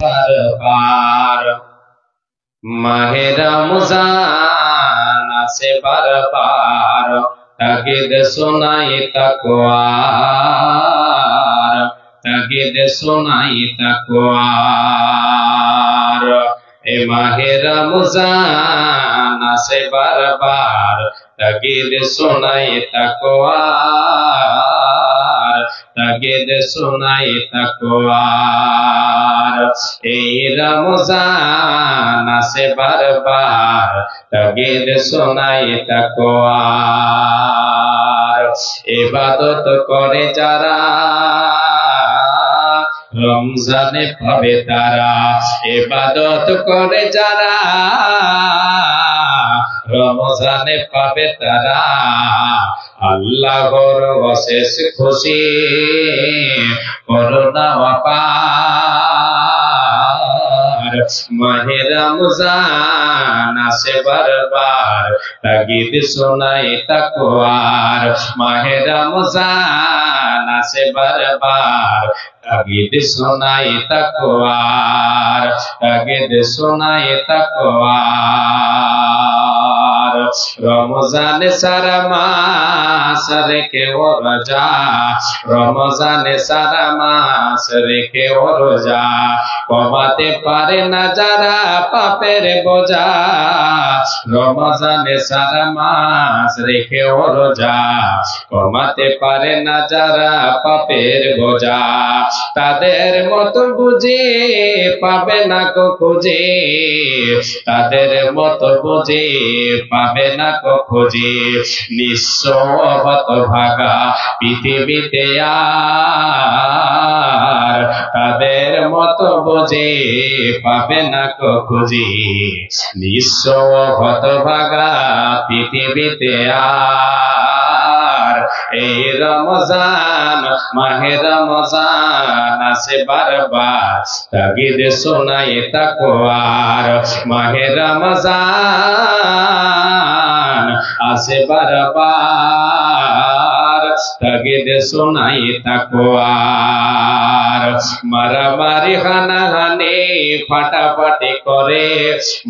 বারবার মাহে রমজান আসে বারবার তাগিদ শোনাই তাকওয়ার তাগিদ শোনাই তাকওয়ার এ মাহে রমজান আসে বারবার তাগিদ শোনাই তাকওয়ার তাগিদ শোনাই তাকওয়ার এই রমজান আসে বারবার তাগিদ শোনাই তাকওয়ার ইবাদত করে যারা রমজানে পাবে তারা ইবাদত করে যারা রমজানে পাবে তারা আল্লাহর অশেষ খুশি করুণা অপার মাহে রমজান আসে বারবার তাগিদ শোনাই তাকওয়ার মাহে রমজান আসে বারবার তাগিদ শোনাই তাকওয়ার তাগিদ শোনাই তাকওয়ার রমজানে সারা মাস রেখে ও রোজা রমজানে সারা মাস রেখে ও রোজা কমাতে পারে না যারা পাপের বোঝা রমজানে সারা মাস রেখে ও রোজা কমাতে পারে না যারা পাপের বোঝা তাদের মতো বুঝে পাবে না কো খুঁজে তাদের মতো বুঝে পাবে না কো খুঁজে নিঃস্ব হতভাগা পৃথিবীতে আর তাদের মতো বুঝে পাবে না কো খুঁজে নিঃস্ব হতভাগা পৃথিবীতে আর এই রমজান মাহে রমজান আসে বারবার তাগিদ শোনাই তাকওয়ার মাহে রমজান আসে বারবার তাগিদ শোনাই তাকওয়ার মারামারি হানাহানি ফাটাফাটি করে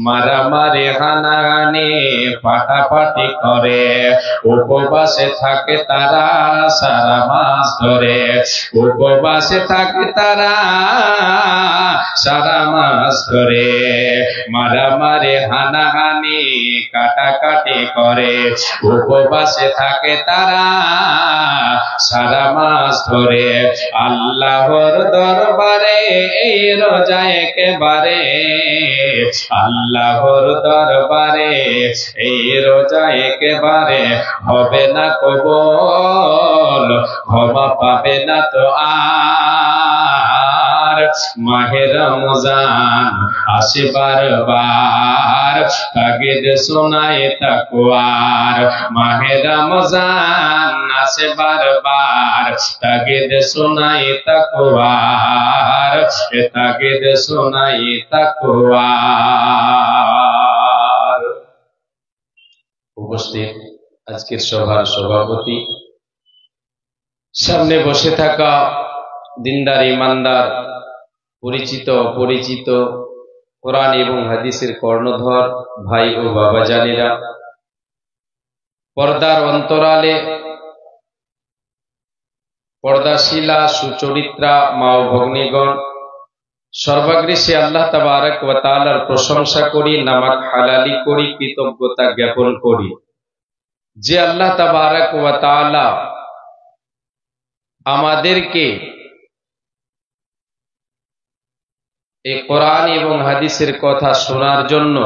মারামারি হানাহানি ফাটাফাটি করে উপবাসে থাকে তারা সারা মাস ধরে উপবাসে থাকে তারা সারা মাস ধরে মারামারি হানাহানি কাটাকাটি করে উপবাসে থাকে তারা সারা মাস ধরে আল্লাহর দরবারে এই রোজা একেবারে আল্লাহর দরবারে এই রোজা একেবারে হবে না কবুল ক্ষমা পাবে না তো আর মাহে রমজান আসে বারবার তাগিদ শোনাই তাকওয়ার মাহে রমজান আসে বারবার তাগিদ শোনাই তাকওয়ার তাগিদ শোনাই তাকওয়ার। উপস্থিত আজকের সভার সভাপতি, সামনে বসে থাকা দিনদার ইমানদার, পরিচিত অপরিচিত কোরআন এবং হাদিসের কর্ণধর ভাই ও বাবা জানেরা, পর্দার অন্তরালে পর্দাশীলা সুচরিত্রা মা ও ভগ্নীগণ, সর্বাগ্রে আল্লাহ তাবারক ওয়া তাআলার প্রশংসা করি, নামাক হালালি করি, কৃতজ্ঞতা জ্ঞাপন করি যে আল্লাহ তাবারক ওয়া তাআলা আমাদেরকে এই কোরআন এবং হাদিসের কথা শোনার জন্য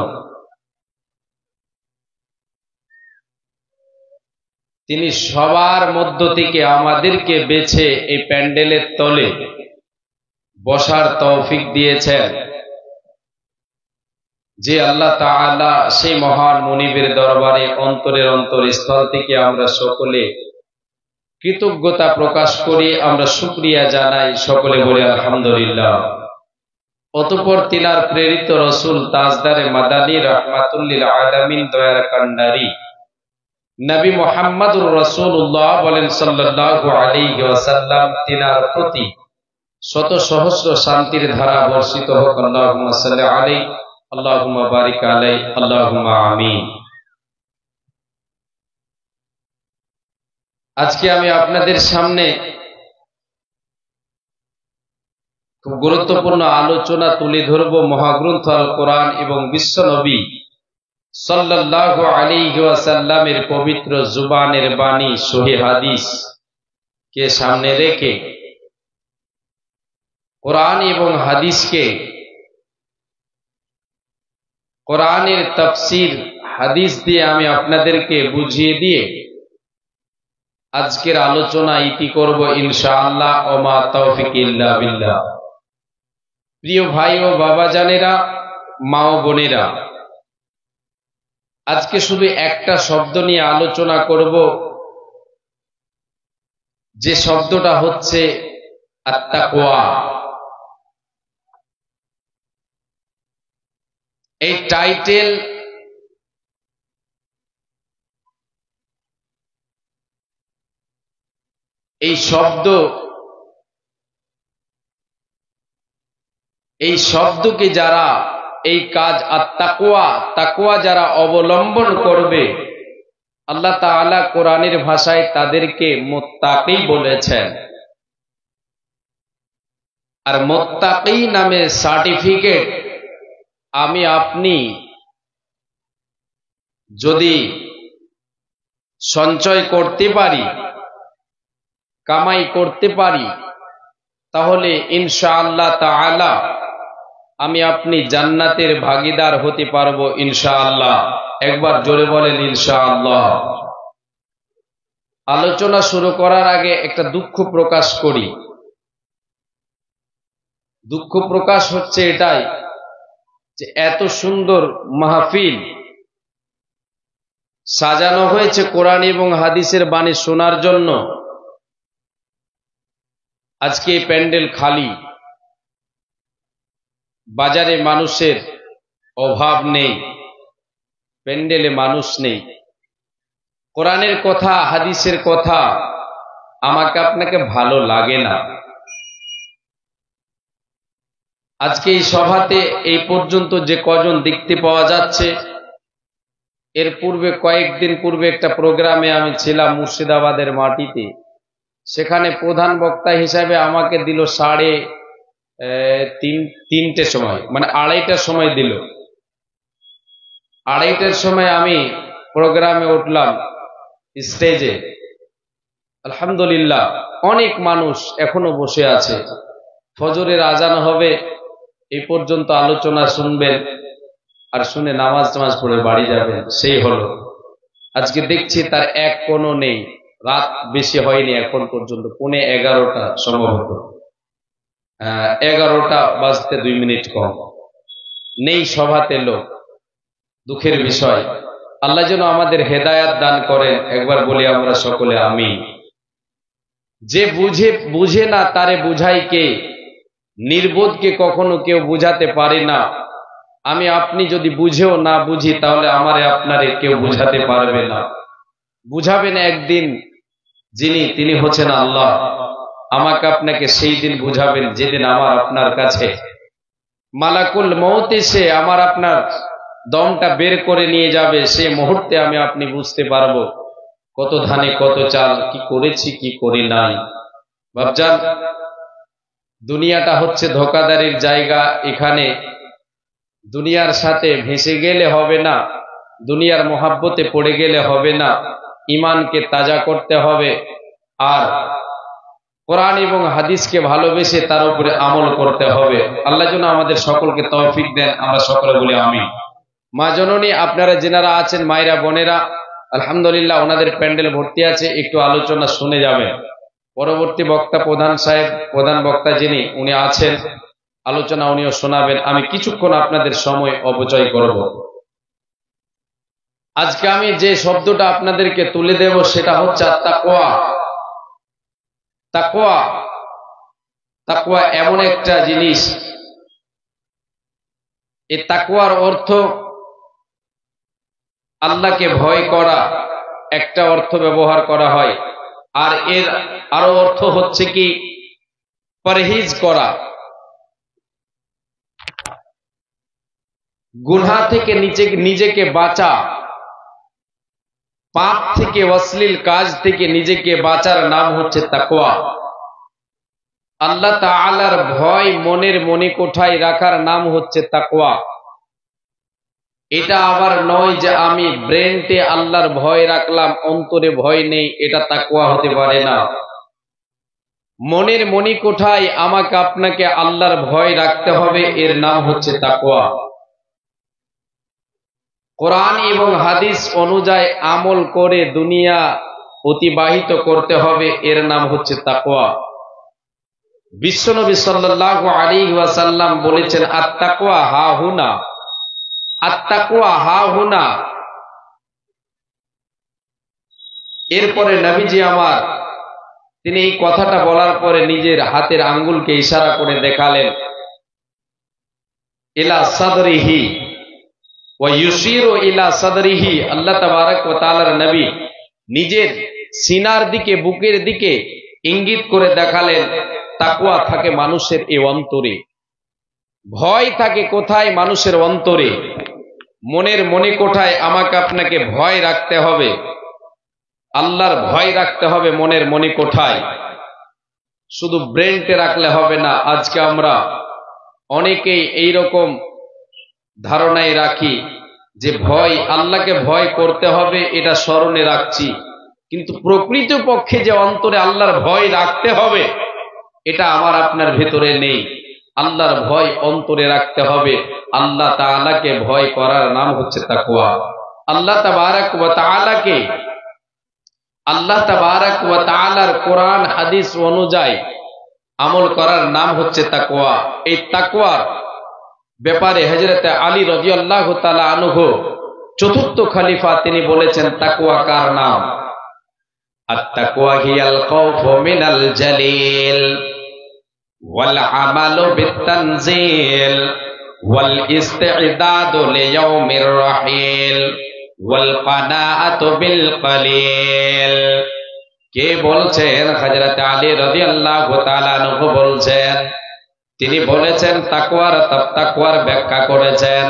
তিনি সবার মধ্য থেকে আমাদেরকে বেছে এই প্যান্ডেলের তলে বসার তৌফিক দিয়েছেন। যে আল্লাহ তাআলা সেই মহান মুনিবের দরবারে অন্তরের অন্তরস্থল থেকে আমরা সকলে কৃতজ্ঞতা প্রকাশ করি, আমরা শুকরিয়া জানাই, সকলে বলি আলহামদুলিল্লাহ। অতঃপর তিনার প্রেরিত রসুল তাজদারে মাদানী রাহমাতুল লিল আলামিন দয়ার কান্ডারি নবী মুহাম্মদুর রাসূলুল্লাহ বলেন সাল্লাল্লাহু আলাইহি ওয়াসাল্লাম, তিনার প্রতি শত সহস্র শান্তির ধারা বর্ষিত হোক। আল্লাহুম্মা সাল্লি আলাইহি আল্লাহুম্মা বারিক আলাইহি আল্লাহুম্মা আমিন। আজকে আমি আপনাদের সামনে খুব গুরুত্বপূর্ণ আলোচনা তুলে ধরব মহাগ্রন্থ আল কোরআন এবং বিশ্ব নবী সাল্লাল্লাহু আলাইহি ওয়াসাল্লামের পবিত্র জুবানের বাণী সহিহ হাদিস কে সামনে রেখে কোরআন এবং হাদিসকে, কোরআনের তাফসীর হাদিস দিয়ে আমি আপনাদেরকে বুঝিয়ে দিয়ে আজকের আলোচনা ইতি করব ইনশাআল্লাহ। ওমা তাওফিক ইল্লা বিল্লাহ। প্রিয় ভাই ও বাবা জানেরা, মা ও বোনেরা, আজকে শুধু একটা শব্দ নিয়ে আলোচনা করব, যে শব্দটা হচ্ছে আত-তাকওয়া। এই টাইটেল এই শব্দকে যারা, এই কাজ তাকওয়া যারা অবলম্বন করবে, আল্লাহ তাআলা কোরআনের ভাষায় তাদেরকে মুত্তাকি বলেছেন। আর মুত্তাকি নামে সার্টিফিকেট আমি আপনি যদি সঞ্চয় করতে পারি, কামাই করতে পারি, তাহলে ইনশাআল্লাহ তাআলা আমি আপনি জান্নাতের ভাগীদার হতে পারবো ইনশাআল্লাহ। একবার জোরে বলেন ইনশাআল্লাহ। আলোচনা শুরু করার আগে একটা দুঃখ প্রকাশ করি। দুঃখ প্রকাশ হচ্ছে এটাই যে এত সুন্দর মাহফিল সাজানো হয়েছে কোরআন এবং হাদিসের বাণী শোনার জন্য, আজকে এই প্যান্ডেল খালি। বাজারে মানুষের অভাব নেই, প্যান্ডেলে মানুষ নেই। কোরআনের কথা, হাদিসের কথা আমাকে আপনাকে ভালো লাগে না। আজকে এই সভাতে এই পর্যন্ত যে কজন দেখতে পাওয়া যাচ্ছে, এর পূর্বে কয়েকদিন পূর্বে একটা প্রোগ্রামে আমি ছিলাম মুর্শিদাবাদের মাটিতে। সেখানে প্রধান বক্তা হিসাবে আমাকে দিল 3:30 সময়, মানে 2:30টার সময় দিল। 2:30টার সময় আমি প্রোগ্রামে উঠলাম স্টেজে। আলহামদুলিল্লাহ, অনেক মানুষ এখনো বসে আছে। ফজরের আজান হবে, এই পর্যন্ত আলোচনা শুনবেন, আর শুনে নামাজ পড়ে বাড়ি যাবেন, সেই হলো। আজকে দেখছি তার এক কোনো নেই। রাত বেশি হয়নি এখন পর্যন্ত, 11:15 সম্ভবত, 11টা বাজতে 2 মিনিট কম। নেই সভাতে লোক, দুঃখের বিষয়। আল্লাহ যেন আমাদের হেদায়াত দান করেন, একবার বলি আমরা সকলে আমিন। যে বুঝে না তারে বুঝাই কে, নির্বোধকে কখনো কেউ বুঝাতে পারে না। আমি আপনি যদি বুঝেও না বুঝি, তাহলে আমারে আপনারে কেউ বুঝাতে পারবে না। বুঝাবেন একদিন তিনি হচ্ছেন আল্লাহ। আমাকে আপনাকে সেই দিন বুঝাবেন যেদিন আমার আপনার কাছে মালাকুল মউত এসে আমার আপনার দমটা বের করে নিয়ে যাবে। সে মুহূর্তে আমি আপনি বুঝতে পারবো কত ধানে কত চাল, কি করেছি কি করি নাই। বাপজান, দুনিয়াটা হচ্ছে ধোঁকাদারির জায়গা। এখানে দুনিয়ার সাথে ভেসে গেলে হবে না, দুনিয়ার মোহাব্বতে পড়ে গেলে হবে না। ইমানকে তাজা করতে হবে, আর কোরআন এবং হাদিসকে ভালোবেসে তার উপরে আমল করতে হবে। আল্লাহ যেন আমাদের সকলকে তৌফিক দেন, আমরা সকলে বলি আমিন। মা জননী, আপনারা যেনারা আছেন, মায়েরা বোনেরা, আলহামদুলিল্লাহ ওনাদের প্যান্ডেল ভর্তি আছে, একটু আলোচনা শুনে যাবেন। পরবর্তী বক্তা প্রধান বক্তা যিনি, উনি আছেন, আলোচনা উনিও শোনাবেন। আমি কিছুক্ষণ আপনাদের সময় অপচয় করব। আজকে আমি যে শব্দটা আপনাদেরকে তুলে দেব সেটা হচ্ছে তাকওয়া। তাকওয়া এমন একটা জিনিস, এই তাকওয়ার অর্থ আল্লাহকে ভয় করা, একটা অর্থ ব্যবহার করা হয়। আর এর আরো অর্থ হচ্ছে কি, পরহেজ করা, গুনাহ থেকে নিজেকে বাঁচা, পাপ থেকে, অশ্লীল কাজ থেকে নিজেকে বাঁচার নাম হচ্ছে তাকওয়া। আল্লাহ তাআলার ভয় মনের মণিকোঠায় রাখার নাম হচ্ছে তাকওয়া। এটা আবার নয় যে আমি ব্রেনতে আল্লাহর ভয় রাখলাম, অন্তরে ভয় নেই, এটা তাকওয়া হতে পারে না। মনের মণিকোঠায় আমাকে আপনাকে আল্লাহর ভয় রাখতে হবে, এর নাম হচ্ছে তাকওয়া। কোরআন এবং হাদিস অনুযায়ী আমল করে দুনিয়া অতিবাহিত করতে হবে, এর নাম হচ্ছে তাকওয়া। বিশ্বনবী সাল্লাল্লাহু আলাইহি ওয়াসাল্লাম বলেছেন, আত-তাকওয়া হাহুনা, আত-তাকওয়া হাহুনা। এরপরে নবীজি আমার তিনি এই কথাটা বলার পরে নিজের হাতের আঙ্গুলকে ইশারা করে দেখালেন, ইলা সাদরিহি ওয়া ইউশিরু ইলা সাদরিহি। আল্লাহ তাবারক ওয়া তাআলার নবী নিজের সিনার দিকে, বুকের দিকে ইঙ্গিত করে দেখালেন, তাকওয়া থাকে মানুষের এই অন্তরে। ভয় থাকে কোথায়? মানুষের অন্তরে, মনের মণিকোঠায় আমাকে আপনাকে ভয় রাখতে হবে, আল্লাহর ভয় রাখতে হবে মনের মণিকোঠায়। শুধু ব্রেনতে রাখলে হবে না। আজকে আমরা অনেকেই এইরকম ধারণায় রাখি যে ভয়, আল্লাহকে ভয় করতে হবে, এটা স্মরণে রাখছি, কিন্তু প্রকৃত পক্ষে যে অন্তরে আল্লাহর ভয় রাখতে হবে, এটা আমার আপনার ভেতরে নেই। আল্লাহর ভয় অন্তরে রাখতে হবে। আল্লাহ তাআলাকে ভয় করার নাম হচ্ছে তাকওয়া। আল্লাহ তাবারক ওয়া তাআলাকে, আল্লাহ তাবারক ওয়া তাআলার কোরআন হাদিস অনুযায়ী আমল করার নাম হচ্ছে তাকওয়া। এই তাকওয়ার ব্যাপারে হযরত আলী রাদিয়াল্লাহু তাআলা আনহু, চতুর্থ খলিফা, তিনি বলেছেন তাকওয়া কার নাম? আত-তাকওয়া হিয়াল খাউফু মিনাল জালিল ওয়াল আমালু বিত-তানজিল ওয়াল ইসতি'দাদু লিয়াউমির রাহিল ওয়াল কানাআতু বিল কালিল। কে বলছেন? হযরত আলী রাদিয়াল্লাহু তাআলা আনহু বলছেন। তিনি বলেছেন তাকওয়ার ব্যাখ্যা করেছেন,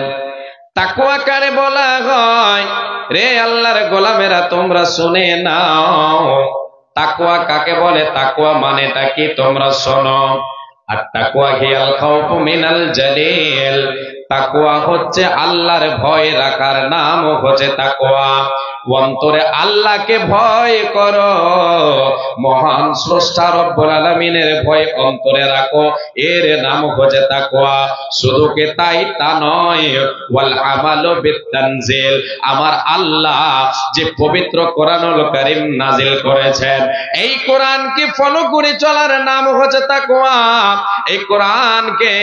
তাকওয়া কারে বলা হয়? রে আল্লাহর গোলামেরা, তোমরা শুনে নাও, তাকওয়া কাকে বলে, তাকওয়া মানেটা কি তোমরা শোনো। আর তাকওয়া হিয়াল খাউফু মিনাল জালিল, তাকওয়া হচ্ছে আল্লাহর ভয় রাখার নাম হচ্ছে তাকওয়া। অন্তরে আল্লাহকে ভয় করো, মহান স্রষ্টা রব্বুল আলামিনের ভয় অন্তরে রাখো, এর নাম হচ্ছে তাকওয়া। শুধু কি তাই? তা নয়, ওয়াল আমালু বিত-তানজিল, আমার আল্লাহ যে পবিত্র কোরআনুল কারীম নাজিল করেছেন, এই কোরআনকে ফলো করে চলার নাম হচ্ছে তাকওয়া। এই কোরআনকে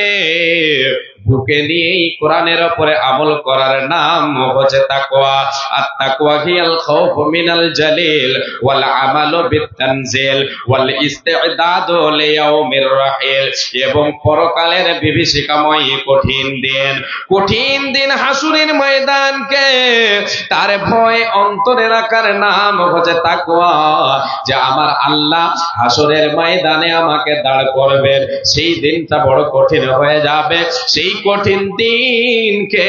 বুকে নিয়ে এই কোরআনের উপরে আমল করার নাম হচ্ছে তাকওয়া। আত-তাকওয়া হিয়াল খাউফু মিনাল জালিল ওয়াল আমালু বিত-তানজিল ওয়াল ইসতি'দাদু লিয়াউমির রাহিল, এবং পরকালের বিভীষিকাময় কঠিন দিন, কঠিন দিন হাসুরের ময়দানকে তার ভয় অন্তরে রাখার নাম হচ্ছে তাকওয়া। যে আমার আল্লাহ হাসুরের ময়দানে আমাকে দাঁড় করবেন, সেই দিনটা বড় কঠিন হয়ে যাবে। সেই কঠিন দিনকে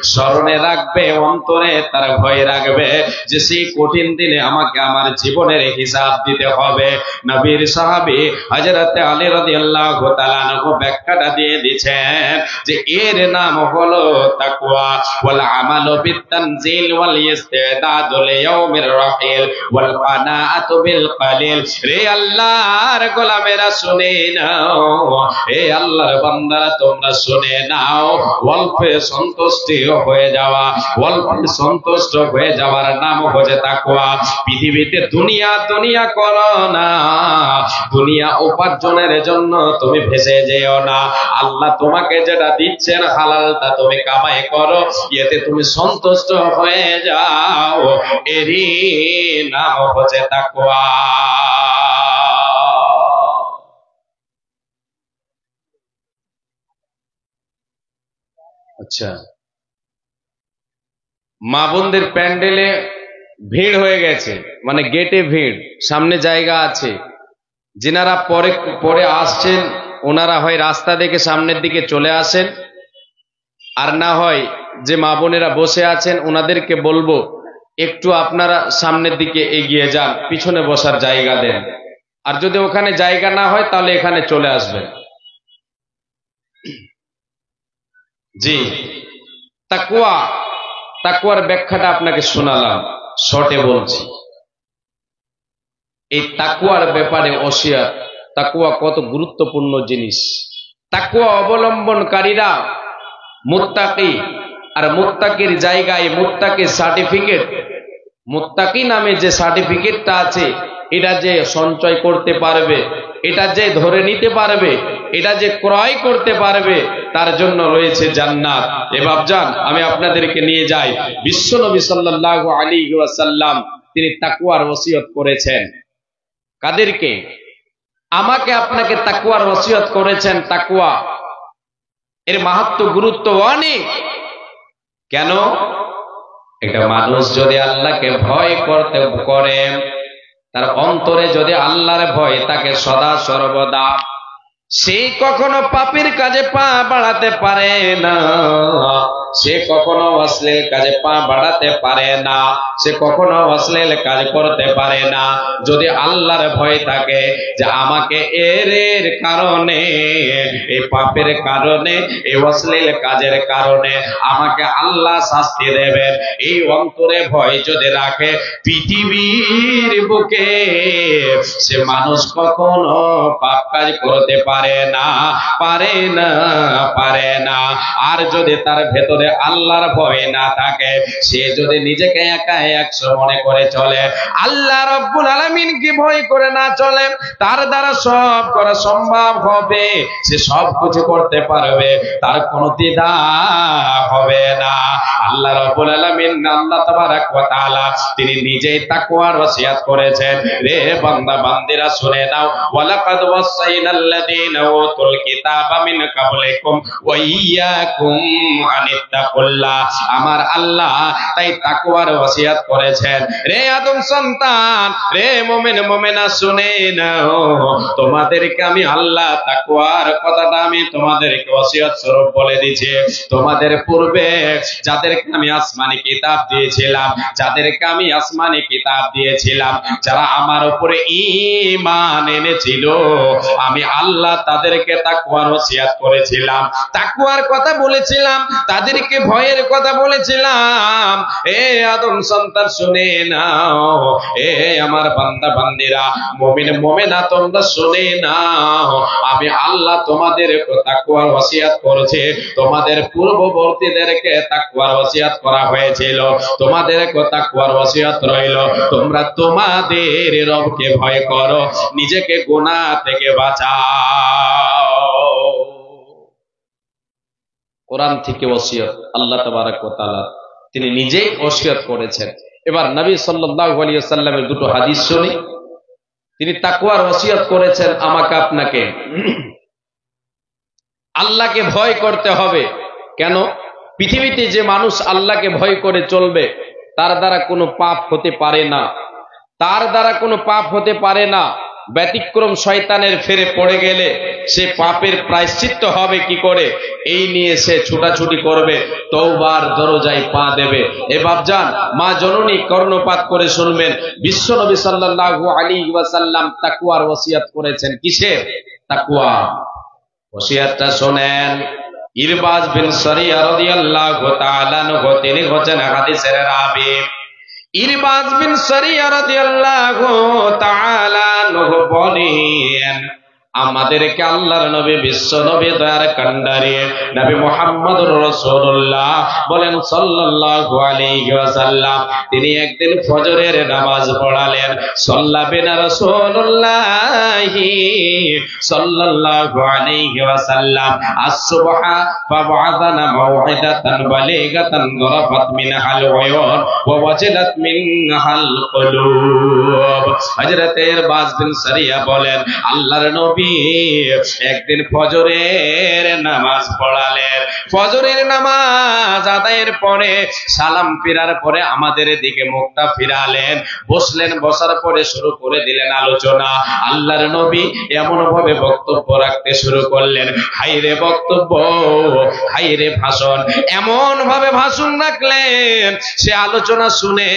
স্মরণে রাখবে, অন্তরে তার ভয় রাখবে যে সেই কঠিন দিনে আমাকে আমার জীবনের হিসাব দিতে হবে। নবীর সাহাবী হযরত আলী রাদিয়াল্লাহু তাআলা আনহু ব্যাখ্যাটা দিয়ে দিয়েছেন যে এর নাম হলো তাকওয়া। ওয়াল আমালু বিত-তানজিল ওয়াল ইসতি'দাদু লিয়াউমির রাহিল ওয়াল কানাআতু বিল কালিল। রে আল্লাহর গোলামেরা শুনে নাও, এ আল্লাহর বান্দারা তোমরা শুনে নাও, অল্পে সন্তুষ্ট হয়ে যাওয়া, অল্পে সন্তুষ্ট হয়ে যাওয়ার নাম হচ্ছে তাকওয়া। পৃথিবীতে দুনিয়া দুনিয়া করো না, দুনিয়া উপার্জনের জন্য তুমি ভেসে যেও না। আল্লাহ তোমাকে যেটা দিচ্ছেন হালালটা তুমি কামাই করো, এতে তুমি সন্তুষ্ট হয়ে যাও, এরই নাম হচ্ছে তাকওয়া। আচ্ছা, মা বোনদের প্যান্ডেলে ভিড় হয়ে গেছে, মানে গেটে ভিড়, সামনে জায়গা আছে, যিনারা পরে পরে আসছেন ওনারা হয় রাস্তা দেখে সামনের দিকে চলে আসেন, আর না হয় যে মা বোনেরা বসে আছেন ওনাদেরকে বলবো একটু আপনারা সামনের দিকে এগিয়ে যান, পিছনে বসার জায়গা দেন। আর যদি ওখানে জায়গা না হয় তাহলে এখানে চলে আসবেন। জি, তাকওয়া, তাকওয়ার ব্যাখ্যাটা আপনাকে শোনালাম, শর্টে বলছি। এই তাকওয়ার ব্যাপারে ওসিয়ত, তাকওয়া কত গুরুত্বপূর্ণ জিনিস। তাকওয়া অবলম্বনকারীরা মুত্তাকি, আর মুত্তাকির জায়গায় মুত্তাকি সার্টিফিকেট, মুত্তাকি নামে যে সার্টিফিকেটটা আছে এটা যে সঞ্চয় করতে পারবে, এটা যে ধরে নিতে পারবে, এটা যে ক্রয় করতে পারবে, তার জন্য রয়েছে জান্নাত। এ বাপজান, আমি আপনাদেরকে নিয়ে যাই, বিশ্বনবী সাল্লাল্লাহু আলাইহি ওয়াসাল্লাম তিনি তাকওয়ার ওসিয়ত করেছেন। কাদেরকে? আমাকে আপনাকে তাকওয়ার ওসিয়ত করেছেন। তাকওয়া এর মাহাত্ম্য গুরুত্ব অনেক। কেন? একটা মানুষ যদি আল্লাহকে ভয় করতে করে, তার অন্তরে যদি আল্লাহর ভয় তাকে সদা সর্বদা, সে কখনো পাপের কাজে পা বাড়াতে পারে না, সে কখনো অশ্লীল কাজে পা বাড়াতে পারে না, সে কখনো অশ্লীল কাজ করতে পারে না। যদি আল্লাহর ভয় থাকে যে আমাকে এর কারণে, এই পাপের কারণে, এই অশ্লীল কাজের কারণে আমাকে আল্লাহ শাস্তি দেবেন, এই অন্তরে ভয় যদি রাখে, পৃথিবীর বুকে সে মানুষ কখনো পাপ কাজ করতে পারে না, পারে না, পারে না। আর যদি তার ভেতরে আল্লাহর ভয় না থাকে, সে যদি নিজেকে একা একশো মনে করে চলে, আল্লাহ রব্বুল আলামিনকে ভয় করে না চলে, তার দ্বারা সব করা সম্ভব হবে, সে সব কিছু করতে পারবে, তার কোনো দ্বিধা হবে না। আল্লাহ রব্বুল আলামিন, আল্লাহ তাবারাক ওয়া তাআলা তিনি নিজেই তাকওয়ার ওসিয়ত করেছেন। রে বান্দা বান্দিরা শুনে নাও, ওয়ালাকাদ ওয়াসাইনাল্লাযীনা উতুল কিতাবা মিন ক্বাবলিকুম ওয়া ইয়্যাকুম আনিত্তাকুল্লাহ। আমার আল্লাহ তাই তাকওয়ার ওসিয়ত করেছেন। রে আদম সন্তান, রে মুমিন মুমিনা শুনে নাও, তোমাদেরকে আমি আল্লাহ তাকওয়ার কথাটা আমি তোমাদেরকে ওসিয়ত স্বরূপ বলে দিয়েছি। তোমাদের পূর্বে যাদেরকে আমি আসমানি কিতাব দিয়েছিলাম, যাদেরকে আমি আসমানি কিতাব দিয়েছিলাম, যারা আমার উপরে ঈমান এনেছিল, আমি আল্লাহ তাদেরকে তাকওয়ার ওসিয়ত করেছিলাম, তাকওয়ার কথা বলেছিলাম, তাদেরকে ভয়ের কথা বলেছিলাম। এ আদম সন্তান শুনে নাও, এ আমার বান্দা বান্দিরা, মুমিন মুমিনা তোমরা শুনে নাও, আমি আল্লাহ তোমাদেরকে তাকওয়ার ওসিয়ত করেছি। তোমাদের পূর্ববর্তীদেরকে তাকওয়ার ওসিয়ত করা হয়েছিল, তোমাদেরকে তাকওয়ার ওসিয়ত রইল, তোমরা তোমাদের রবকে ভয় করো, নিজেকে গুনাহ থেকে বাঁচাও। কোরআন থেকে ওসিয়ত আল্লাহ তাবারাক ওয়া তাআলা তিনি নিজেই ওসিয়ত করেছেন। এবার নবী সাল্লাল্লাহু আলাইহি ওয়াসাল্লামের দুটো হাদিস শুনি। তিনি তাকওয়ার ওসিয়ত করেছেন আমাকে আপনাকে। আল্লাহকে ভয় করতে হবে। কেন? পৃথিবীতে যে মানুষ আল্লাহকে ভয় করে চলবে, তার দ্বারা কোনো পাপ হতে পারে না, তার দ্বারা কোনো পাপ হতে পারে না। ব্যতিক্রম শয়তানের ফেরে পড়ে গেলে সে পাপের প্রায়শ্চিত্ত হবে কি করে, এই নিয়ে সে ছুটাছুটি করবে, তওবার দরজায় পা দেবে। এ বাপজান, মা জননী কর্ণপাত করে শুনবেন, বিশ্বনবী সাল্লাল্লাহু আলাইহি ওয়াসাল্লাম তাকওয়ার ওসিয়ত করেছেন। কিসের তাকওয়া? ওসিয়তটা শুনেন। ইরবাজ বিন সারিয়া রাদিয়াল্লাহু তাআলা আনহু তিনি হচ্ছেন হাদিসের রাবী। ইরবাজ বিন সারিয়া রাদিয়াল্লাহু তাআলা আনহু বলেন, আমাদেরকে আল্লাহর নবী বিশ্ব নবী দয়ার কান্ডারি নবী মুহাম্মদুর রাসূলুল্লাহ বলেন সাল্লাল্লাহু আলাইহি ওয়াসাল্লাম, তিনি একদিন ফজরের নামাজ পড়ালেন। সাল্লাবিনা রাসূলুল্লাহ সাল্লাল্লাহু আলাইহি ওয়াসাল্লাম আস-সুবহা ফাবআদানা মাউইদাতান বালিগাতান দরাফাত মিনহাল উয়ুন ওয়া ওয়াজিলাত মিনহাল কুলুব। হযরত ইরবাজ বিন সারিয়া বলেন, আল্লাহর নবী একদিন ফজরের নামাজ পড়ালেন। ফজরের নামাজ আদায়ের পরে সালাম ফেরার পরে আমাদের দিকে মুখটা ফিরালেন, বসলেন, বসার পরে শুরু করে দিলেন আলোচনা। আল্লাহর নবী এমন ভাবে বক্তব্য রাখতে শুরু করলেন, হাইরে বক্তব্য, হাইরে ভাষণ, এমন ভাবে ভাষণ রাখলেন, সে আলোচনা শুনে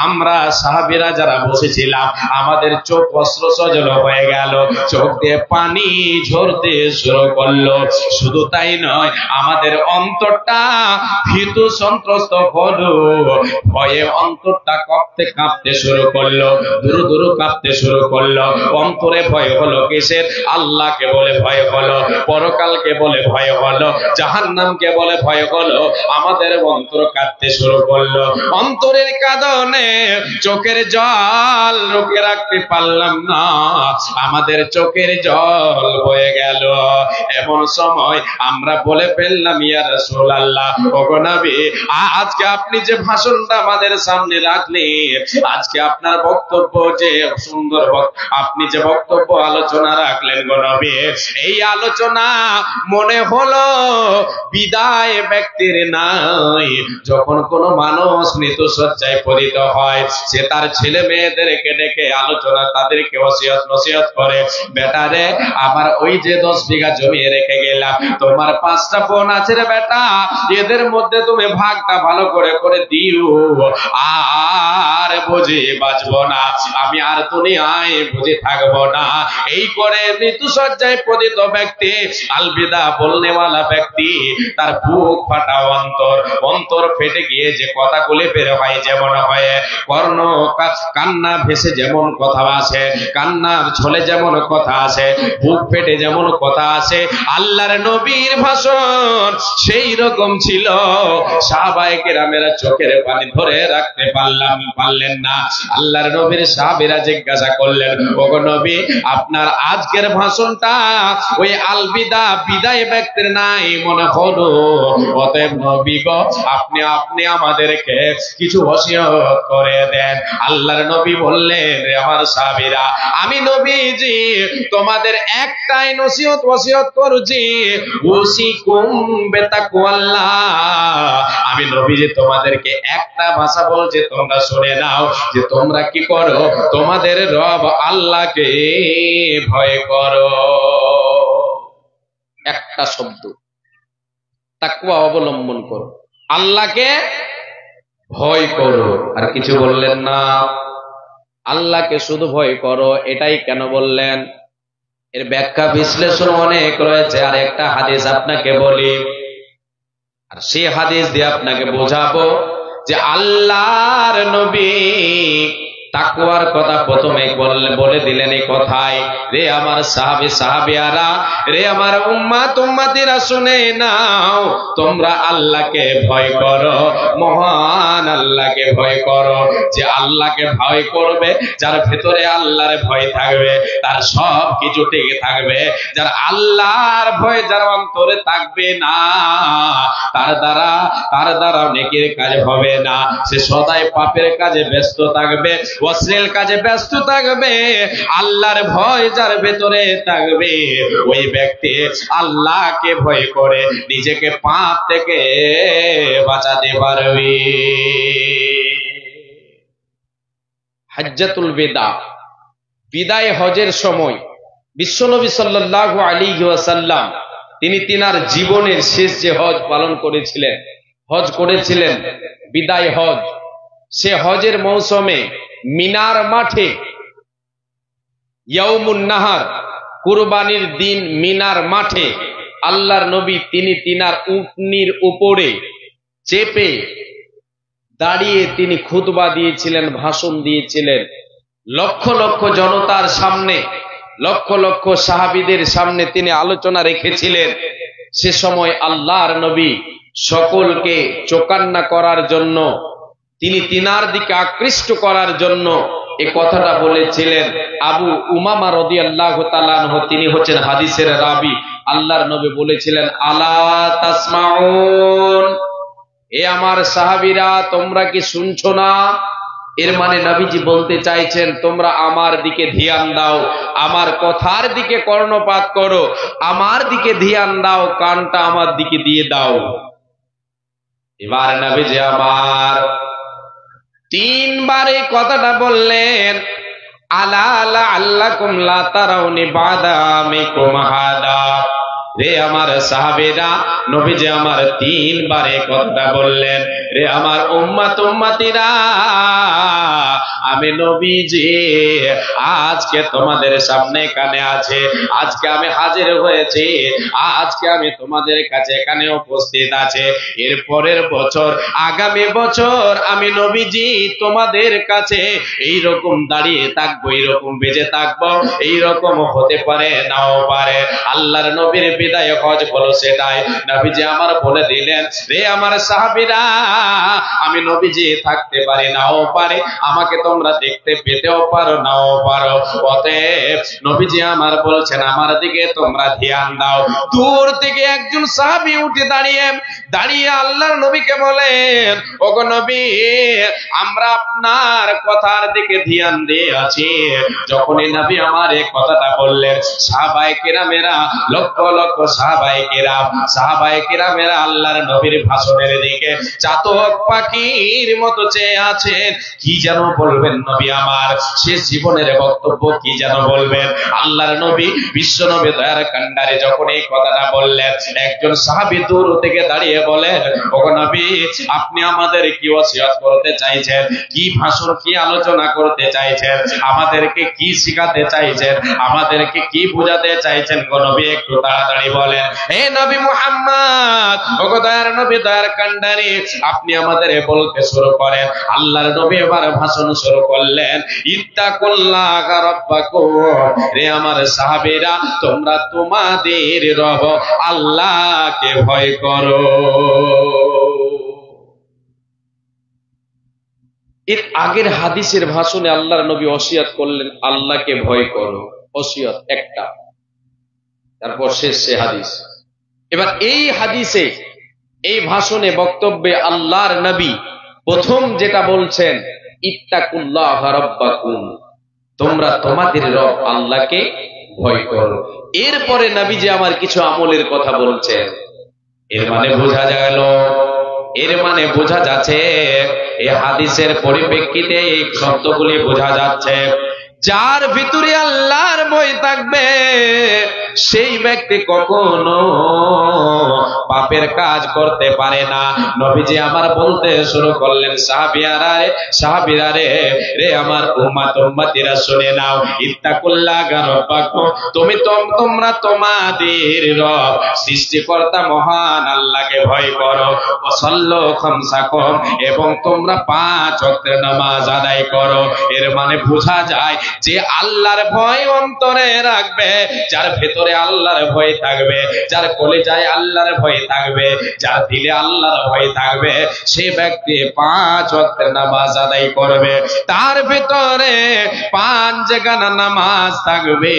আমরা সাহাবীরা যারা বসেছিলাম আমাদের চোখ অশ্রু সজল হয়ে গেল, চোখ দিয়ে পানি ঝরতে শুরু করলো। শুধু তাই নয়, আমাদের অন্তরটা ভীতু সন্ত্রস্ত হলো, ভয়ে অন্তরটা কাঁপতে কাঁপতে শুরু করলো, দুরু দুরু কাঁপতে শুরু করলো। অন্তরে ভয় হলো কিসের? আল্লাহকে বলে ভয় হলো, পরকালকে বলে ভয় হলো, জাহান্নামকে বলে ভয় হলো। আমাদের অন্তর কাঁদতে শুরু করলো। অন্তরের কাঁদনে চোখের জল রুখে রাখতে পারলাম না, আমাদের চোখের জল বয়ে গেল। এমন সময় আমরা বলে ফেললাম, ইয়া রাসূলুল্লাহ, ওগো নবী, আজকে আপনি যে ভাষণটা আমাদের সামনে রাখলেন, আজকে আপনার বক্তব্য যে সুন্দর, আপনি যে বক্তব্য আলোচনা রাখলেন গো নবী, এই আলোচনা মনে হলো বিদায় ব্যক্তির নাই। যখন কোনো মানুষ মৃত্যু শয্যায় পতিত হয়, সে তার ছেলে মেয়েদেরকে ডেকে আলোচনা, তাদেরকে ওসিয়ত নসিহত করে, বেটারে আমার ওই যে 10 বিঘা জমি রেখে গেলাম, তোমার 5টা বোন আছে রে বেটা, এদের মধ্যে তুমি ভাগটা ভালো করে করে দিও, আর বুঝে বাঁচবো না, আমি আর দুনিয়ায় বুঝে থাকবো না। এই করে মৃত্যু শয্যায় পতিত ব্যক্তি, আলবিদা বলনেওয়ালা ব্যক্তি, তার বুক ফাটা অন্তর, অন্তর ফেটে গিয়ে যে কথাগুলি বের হয়, যেমন হয় কর্ণ কান্না ভেসে যেমন কথা আসে, কান্নার ছলে যেমন কথা আসে, বুক ফেটে যেমন কথা আসে, আল্লাহর নবীর ভাষণ সেই রকম ছিল। সাহাবায়ে কেরামেরা চোখের পানি ধরে রাখতে পারলেন না। আল্লাহর নবীর সাহাবীরা জিজ্ঞাসা করলেন, ওগো নবী, আপনার আজকের ভাষণটা ওই আলবিদা বিদায় ব্যক্তির নাই মনে হলো, অতএব নবী গো, আপনি আমাদেরকে কিছু ওসিয়ত করে দেন। আল্লাহর নবী বললেন, আমার সাহাবীরা, আমি নবীজি তোমাদের একটাই নসিহত ওসিয়ত করছি, উসিকুম বিতাকওয়াল্লাহ। আমি নবীজি তোমাদেরকে একটা ভাষা বলছি, তোমরা শুনে নাও, যে তোমরা কি করো, তোমাদের রব আল্লাহকে ভয় করো। একটা শব্দ, তাকওয়া অবলম্বন করো, আল্লাহকে ভয় করো। আর কিছু বললেন না, আল্লাহকে শুধু ভয় করো। এটাই কেন বললেন? এর ব্যাখ্যা বিশ্লেষণ অনেক রয়েছে। আর একটা হাদিস আপনাকে বলি, আর সেই হাদিস দিয়ে আপনাকে বোঝাবো যে আল্লাহর নবী তাকওয়ার কথা প্রথমে বলে দিলেন এই কথায়, রে আমার সাহাবিয়ারা, রে আমার উম্মাত উম্মাতিরা, শুনে নাও, তোমরা আল্লাহকে ভয় করো, মহান আল্লাহকে ভয় করো। যে আল্লাহকে ভয় করবে, যার ভেতরে আল্লাহর ভয় থাকবে, তার সব কিছু টিকে থাকবে। যার আল্লাহর ভয় যার অন্তরে থাকবে না, তার দ্বারা নেকির কাজ হবে না, সে সদাই পাপের কাজে ব্যস্ত থাকবে, অশ্লীল কাজে ব্যস্ত থাকবে। আল্লাহর ভয় যার ভেতরে থাকবে, ওই ব্যক্তি আল্লাহকে ভয় করে নিজেকে পাপ থেকে বাঁচাতে পারবে। হজ্জাতুল বিদা, বিদায় হজের সময় বিশ্বনবী সাল্লাল্লাহু আলাইহি ওয়াসাল্লাম তিনি তিনার জীবনের শেষ যে হজ পালন করেছিলেন, হজ করেছিলেন বিদায় হজ, সে হজের মৌসুমে মিনার মাঠে ইয়াউমুন নাহার, কুরবানির দিন মিনার মাঠে আল্লাহর নবী তিনি তিনার উটনির উপরে চেপে দাঁড়িয়ে তিনি খুতবা দিয়েছিলেন, ভাষণ দিয়েছিলেন। লক্ষ লক্ষ জনতার সামনে, লক্ষ লক্ষ সাহাবীদের সামনে তিনি আলোচনা রেখেছিলেন। সে সময় আল্লাহর নবী সকলকে চোকান্না করার জন্য, তিনি তিনার দিকে আকৃষ্ট করার জন্য এই কথাটা বলেছিলেন। আবু উমামা রাদিয়াল্লাহু তাআলা আনহু, তিনি হচ্ছেন হাদিসের রাবী। আল্লাহর নবী বলেছিলেন, আলা তাসমাউন, এ আমার সাহাবীরা, তোমরা কি শুনছো না? এর মানে নবীজি বলতে চাইছেন তোমরা আমার দিকে ধ্যান দাও, আমার কথার দিকে কর্ণপাত করো, আমার দিকে ধ্যান দাও, কানটা আমার দিকে দিয়ে দাও। এবার নবীজি আমার তিনবার এই কথাটা বললেন, আলা আলা আল্লাকুম লা তারাউনি বাদা মিকুম হাদা। রে আমার সাহাবেরা, নবীজি আমার তিনবার এই কথাটা বললেন, রে আমার উম্মত উম্মতিরা, আমি নবীজি আজকে তোমাদের সামনে এখানে আছে, আজকে আমি হাজির হয়েছি, আজকে আমি তোমাদের কাছে এখানে উপস্থিত আছে। এর পরের বছর, আগামী বছর আমি নবীজি তোমাদের কাছে এইরকম দাঁড়িয়ে থাকবো, এইরকম বেজে থাকবো, এইরকম হতে পারে নাও পারে। আল্লাহর নবীর বিদায় হজ হলো সেটাই। নবীজি আমার বলে দিলেন, রে আমার সাহাবীরা, আমি নবীজি থাকতে পারি নাও পারে, আমাকে তোমরা দেখতে পেতেও পারো নাও পারো। অতএব নবীজি আমার বলছেন আমার দিকে তোমরা ধ্যান দাও। দূর থেকে একজন সাহাবী উঠে দাঁড়িয়ে আল্লাহর নবীকে বলেন, ওগো নবী, আমরা আপনার কথার দিকে ধ্যান দিয়ে আছি। যখনই নবী আমার এই কথাটা বললেন, সাহাবায়ে কেরামেরা, লক্ষ লক্ষ সাহাবায়ে কেরামেরা আল্লাহর নবীর ভাষণের দিকে চাতক পাখির মতো চেয়ে আছেন। কি যেন বলবেন নবী আমার, শেষ জীবনের বক্তব্য কি যেন বলবেন। আল্লাহর নবী, বিশ্ব নবী দয়ার কান্ডারে যখন এই কথাটা বললেন, একজন সাহাবী দূর থেকে দাঁড়িয়ে বলেন, ওগো নবী, আপনি আমাদের কি ওসিয়ত করতে চাইছেন, কি ভাষণ, কি আলোচনা করতে চাইছেন, আমাদেরকে কি শিখাতে চাইছেন, আমাদেরকে কি বোঝাতে চাইছেন গো নবী, একটু তাড়াতাড়ি বলেন। হে নবী মুহাম্মদ, ওগো দয়ার নবী দয়ার কান্ডারি, আপনি আমাদের বলতে শুরু করেন। আল্লাহর নবী এবার ভাষণ শুরু করলেন, ইত্তাকুল্লাহ রাব্বাকুম, রে আমার সাহাবীরা, তোমরা তোমাদের রব আল্লাহকে ভয় করো। এর আগের হাদিসের ভাষণে আল্লাহর নবী ওসিয়ত করলেন আল্লাহকে ভয় করো, ওসিয়ত একটা, তারপর শেষ সে হাদিস। এবার এই হাদিসে, এই ভাষণে, বক্তব্যে আল্লাহর নবী প্রথম যেটা বলছেন, ইত্তাকুল্লাহ রাব্বাকুম, তোমরা তোমাদের রব আল্লাহকে ভয় করো। এরপরে নবীজি আমার কিছু আমলের কথা বলছেন। এর মানে বোঝা যাচ্ছে, এই হাদিসের পরিপ্রেক্ষিতে এই শব্দগুলি বোঝা যাচ্ছে, যার ভিতরে আল্লাহর ভয় থাকবে সেই ব্যক্তি কখনো পাপের কাজ করতে পারে না। নবীজি আমার বলতে শুরু করলেন, সাহাবীরা রে, রে আমার উম্মত উম্মতিরা শুনে নাও, ইত্তাকুল্লাহ রাব্বাকুম, তোমরা তোমাদের রব সৃষ্টিকর্তা মহান আল্লাহকে ভয় করো, ওয়াসাল্লু খামসাকুম, এবং তোমরা 5 ওয়াক্তের নামাজ আদায় করো। এর মানে বোঝা যায় যে আল্লাহর ভয় অন্তরে রাখবে, যার ভেতরে আল্লাহর ভয় থাকবে, যার কলিজায় আল্লাহর ভয় থাকবে, যার দিলে আল্লাহর ভয় থাকবে, সে ব্যক্তি 5 ওয়াক্তের নামাজ আদায় করবে। তার ভেতরে 5 জায়গার নামাজ থাকবে।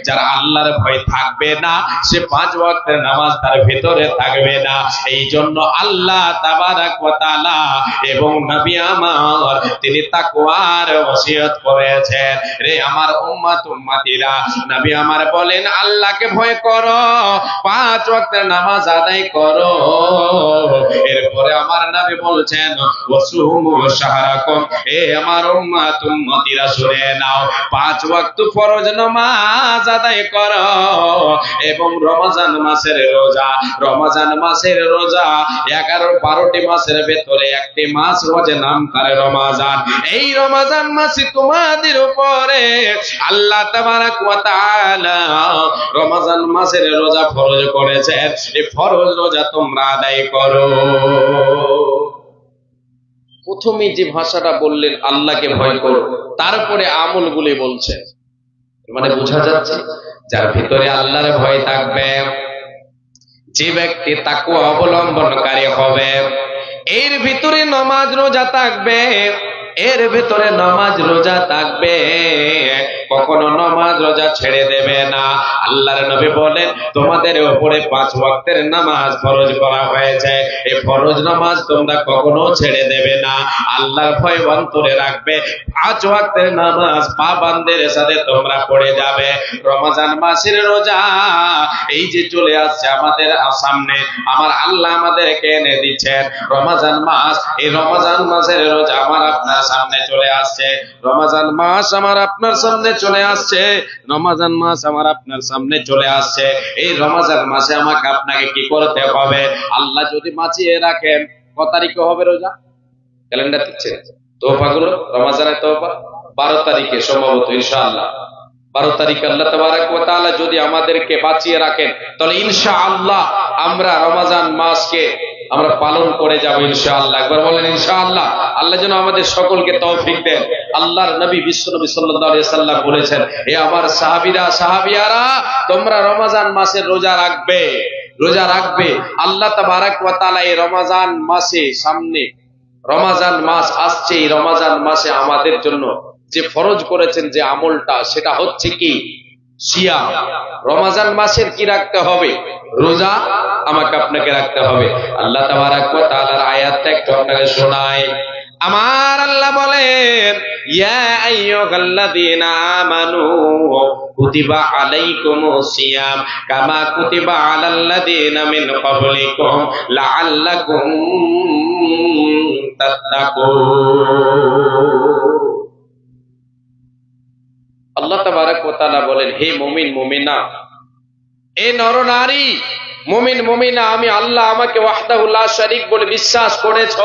যার আল্লাহর ভয় থাকবে না, সে 5 ওয়াক্তের নামাজ তার ভেতরে থাকবে না। এই জন্য আল্লাহ তাবারাক ওয়া তাআলা এবং নবী আমার তিনি তাকওয়ার ওসিয়ত করেছেন। রে আমার উম্মত উম্মতিরা, নবী আমার বলেন আল্লাহকে ভয় করো, 5 ওয়াক্তের নামাজ আদায় করো। এরপরে আমার নবী বলছেন, ওয়াসুমু শাহরাকুম, এ আমার উম্মত উম্মতিরা শুনে নাও, 5 ওয়াক্ত ফরজ নামাজ আদায় করো এবং রমজান মাসের রোজা 11-12টি মাসের ভেতরে একটি মাস হচ্ছে নাম তার রমজান। এই রমজান মাসে তোমাদের উপরে আল্লাহ তাবারাক ওয়া তাআলা রমজান মাসের রোজা ফরজ করেছেন। এই ফরজ রোজা তোমরা আদায় করো। প্রথমে যে ভাষাটা বললেন আল্লাহকে ভয় করো, তারপরে আমলগুলি বলছেন। মানে বোঝা যাচ্ছে যার ভিতরে আল্লাহর ভয় থাকবে, যে ব্যক্তি তাকওয়া অবলম্বনকারী হবে, এর ভিতরে নামাজ রোজা থাকবে, এর ভেতরে নামাজ রোজা থাকবে, কখনো নামাজ রোজা ছেড়ে দেবে না। আল্লাহর নবী বলেন, তোমাদের উপরে 5 ওয়াক্তের নামাজ ফরজ করা হয়েছে, এই ফরজ নামাজ তোমরা কখনো ছেড়ে দেবে না। আল্লাহর ভয় অন্তরে রাখবে, 5 ওয়াক্তের নামাজ পাবন্দের সাথে তোমরা পড়ে যাবে। রমজান মাসের রোজা এই যে চলে আসছে আমাদের সামনে, আমার আল্লাহ আমাদেরকে এনে দিচ্ছেন রমজান মাস। এই রমজান মাসের রোজা আমার আপনার সামনে চলে আসছে, রমজান মাস আমার আপনার সামনে চলে আসছে, রমজান মাস আমার আপনার সামনে চলে আসছে। এই রমজান মাসে আমাকে আপনাকে কি করতে হবে? আল্লাহ যদি বাঁচিয়ে রাখেন, কত তারিখে হবে রোজা? ক্যালেন্ডার দিচ্ছে তোফাগুলো, রমজানের তোফা 12 তারিখে সম্ভবত, ইনশাআল্লাহ 12 তারিখে আল্লাহ তাবারক ওয়া তাআলা যদি আমাদেরকে বাঁচিয়ে রাখেন, তাহলে ইনশাআল্লাহ আমরা রমজান মাসকে আমরা পালন করে যাব ইনশাআল্লাহ। একবার বলেন ইনশাআল্লাহ। আল্লাহ যেন আমাদের সকলকে তৌফিক দেন। আল্লাহর নবী বিশ্বনবী সাল্লাল্লাহু আলাইহি সাল্লাম বলেছেন, হে আমার সাহাবীরা সাহাবিয়ারা, তোমরা রমজান মাসের রোজা রাখবে, রোজা রাখবে। আল্লাহ তাবারক ওয়া তাআলা এই রমজান মাসে, সামনে রমজান মাস আসছে, এই রমজান মাসে আমাদের জন্য যে ফরজ করেছেন যে আমলটা, সেটা হচ্ছে কি? সিয়াম। রমজান মাসের কি রাখতে হবে? রোজা আমাকে আপনাকে রাখতে হবে। আল্লাহ তাবারক ওয়া তাআলার আয়াতটা একটু আপনাকে শোনাই। আমার আল্লাহ বলেন, ইয়া আইয়ুহাল্লাযীনা আমানু কুতিবা আলাইকুমুস সিয়াম কামা কুতিবা আলাল্লাযীনা মিন ক্বাবলিকুম লাআল্লাকুম তাত্তাকুন। আল্লাহ তাবারক ওয়া তাআলা বলেন, হে মুমিন মুমিনা, এ নরনারী মুমিন মুমিনা, আমি আল্লাহ আমাকে ওয়াহদাহু লা শারীক বলে বিশ্বাস করেছ,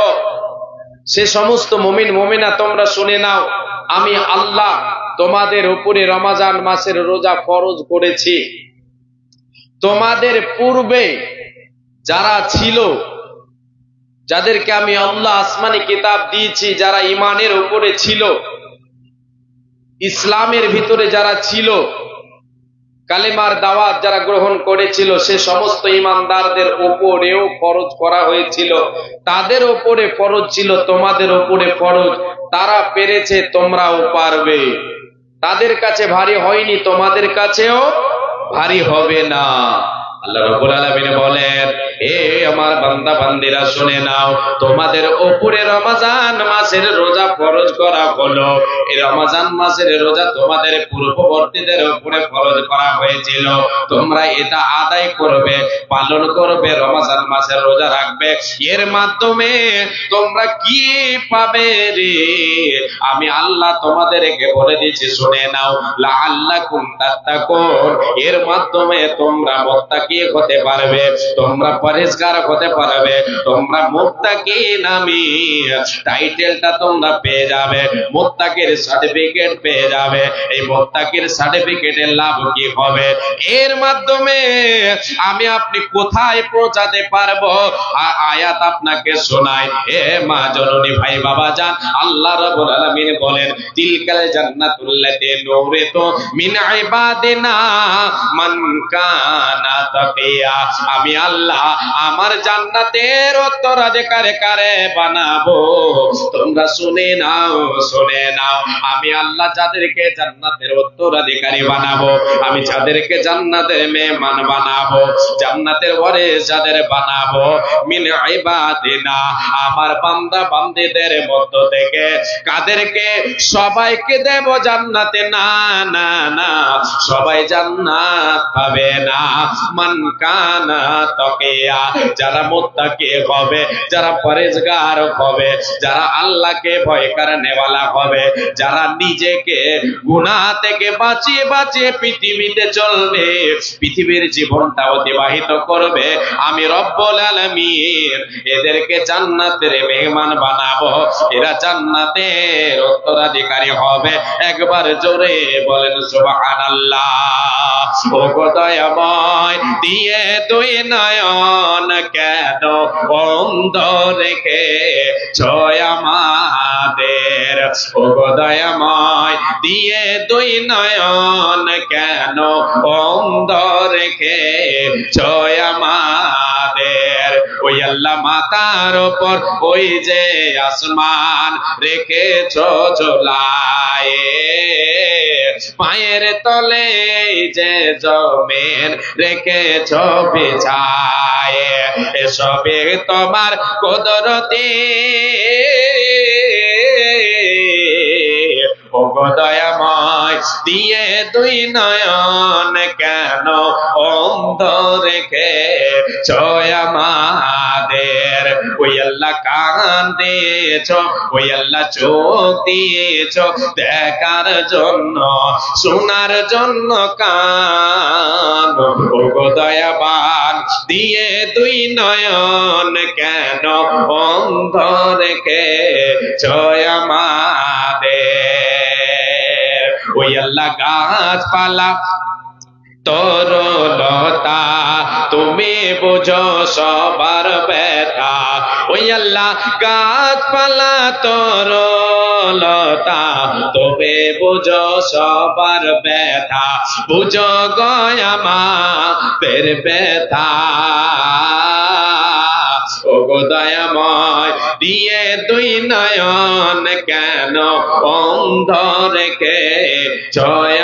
সে সমস্ত মুমিন মুমিনা তোমরা শুনে নাও, আমি আল্লাহ তোমাদের উপরে রমজান মাসের রোজা ফরজ করেছি। তোমাদের পূর্বে যারা ছিল, যাদেরকে আমি আল্লাহ আসমানি কিতাব দিয়েছি, যারা ঈমানের উপরে ছিল, ইসলামের ভিতরে যারা ছিল, কালেমার দাওয়াত যারা গ্রহণ করেছিল, সে সমস্ত ঈমানদারদের উপরেও ফরজ করা হয়েছিল। তাদের উপরে ফরজ ছিল, তোমাদের উপরে ফরজ। তারা পেরেছে, তোমরাও পারবে। তাদের কাছে ভারী হয়নি, তোমাদের কাছেও ভারী হবে না। আল্লাহ রাব্বুল আলামিন বলেন, হে আমার বান্দা বান্দিরা শুনে নাও, তোমাদের উপরে রমজান মাসের রোজা ফরজ করা হলো। এই রমজান মাসের রোজা তোমাদের পূর্ববর্তীদের উপরে ফরজ করা হয়েছিল। তোমরা এটা আদায় করবে, পালন করবে, রমজান মাসের রোজা রাখবে। এর মাধ্যমে তোমরা কি পাবে রে? আমি আল্লাহ তোমাদেরকে বলে দিয়েছি, শুনে নাও, লাআল্লাকুম তাত্তাকুন। এর মাধ্যমে তোমরা মুত্তাকি হতে পারবে, তোমরা পরেজগার হতে পারবে, তোমরা মুত্তাকি নামী টাইটেলটা তোমরা পেয়ে যাবে, মুত্তাকির সার্টিফিকেট পেয়ে যাবে। এই মুত্তাকির সার্টিফিকেটের লাভ কি হবে? এর মাধ্যমে আমি আপনি কোথায় পৌঁছাতে পারবো? আয়াত আপনাকে শোনায়, এ মা জননী ভাই বাবা জান, আল্লাহ রাব্বুল আলামিন বলেন, তিলকাল জান্নাতুল্লাতী নুরিতু মিন ইবাদিনা মান কানা তাকিয়া। আমি আল্লাহ আমার জান্নাতের উত্তরাধিকারী কারে বানাবো? তোমরা শুনে নাও, শুনে নাও, আমি আল্লাহ যাদেরকে জান্নাতের উত্তরাধিকারী বানাবো, আমি যাদেরকে জান্নাতের মেহমান বানাবো, জান্নাতের ওয়ারিস যাদের বানাবো, মিন ইবাদিনা, আমার বান্দা বান্দীদের মধ্য থেকে। কাদেরকে? সবাইকে দেব জান্নাতে? না না না, সবাই জান্নাত পাবে না। মান কানা তাকিয়া, যারা মুত্তাকি হবে, যারা পরেজগার হবে, যারা আল্লাহকে ভয় করেনেওয়ালা হবে, যারা নিজেকে গুনাহ থেকে বাঁচিয়ে বাঁচিয়ে পৃথিবীতে চলবে, পৃথিবীর জীবনটা অতিবাহিত করবে, আমি রব্বুল আলামিন এদেরকে জান্নাতের মেহমান বানাবো। এরা জান্নাতের উত্তরাধিকারী হবে। একবার জোরে বলেন সুবহানাল্লাহ। ও গো দয়াময়, দিয়ে দুই নয়ন কেন বন্ধ রেখে ছয় আমাদের? ও গো দয়াময়, দিয়ে দুই নয়ন কেন বন্ধ রেখে ছয় আমাদের? ওই ওই আল্লাহ মাথার উপর ওই যে আসমান রেখেছ ঝোলায়ে, পায়ের তলে যে জমিন রেখেছ বিছায়ে, এসবে তোমার কুদরতে ওগো দয়াময় দিয়ে দুই নয়ন কেন অন্ধ রেখে আমাদের। ওই আল্লাহ কান দিয়েছ, ওই আল্লাহ চোখ দিয়েছ দেখার জন্য, শোনার জন্য কান, ওগো দয়াবান দিয়ে দুই নয়ন কেন অন্ধ রেখে আমাদের। ওই আল্লাহ গাছপালা তরলতা তুমি বুঝো সবার ব্যথা, ওই আল্লাহ গাছপালা তরলতা তুমি বুঝো সবার ব্যথা, বুঝো গয়ামাদের ব্যথা। ওগো দয়াময় দিয়ে দুই নয়ন কেন অন্ধ রেখে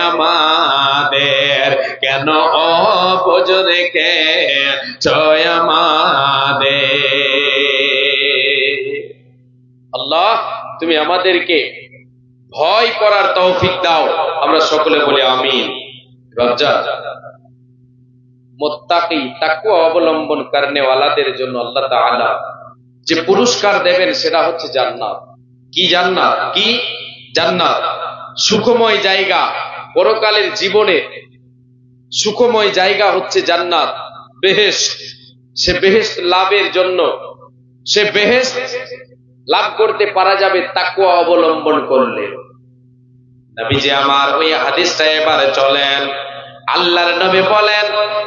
আমাদের, কেন অবুঝ রেখে আমাদের। আল্লাহ তুমি আমাদেরকে ভয় করার তৌফিক দাও, আমরা সকলে বলি আমিন। রজ্জা মুত্তাকি তাকওয়া অবলম্বন করনে ওয়ালাদের জন্য আল্লাহ তাআলা যে পুরস্কার দেবেন সেটা হচ্ছে জান্নাত। কি জান্নাত? কি জান্নাত? সুখময় জায়গা, পরকালের জীবনে সুখময় জায়গা হচ্ছে জান্নাত, বেহেশত। সে বেহেশত লাভের জন্য, সে বেহেশত লাভ করতে পারা যাবে তাকওয়া অবলম্বন করলে। নবীজি আমার ওই হাদিসটা এবারে চলেন। আল্লাহর নবী বলেন,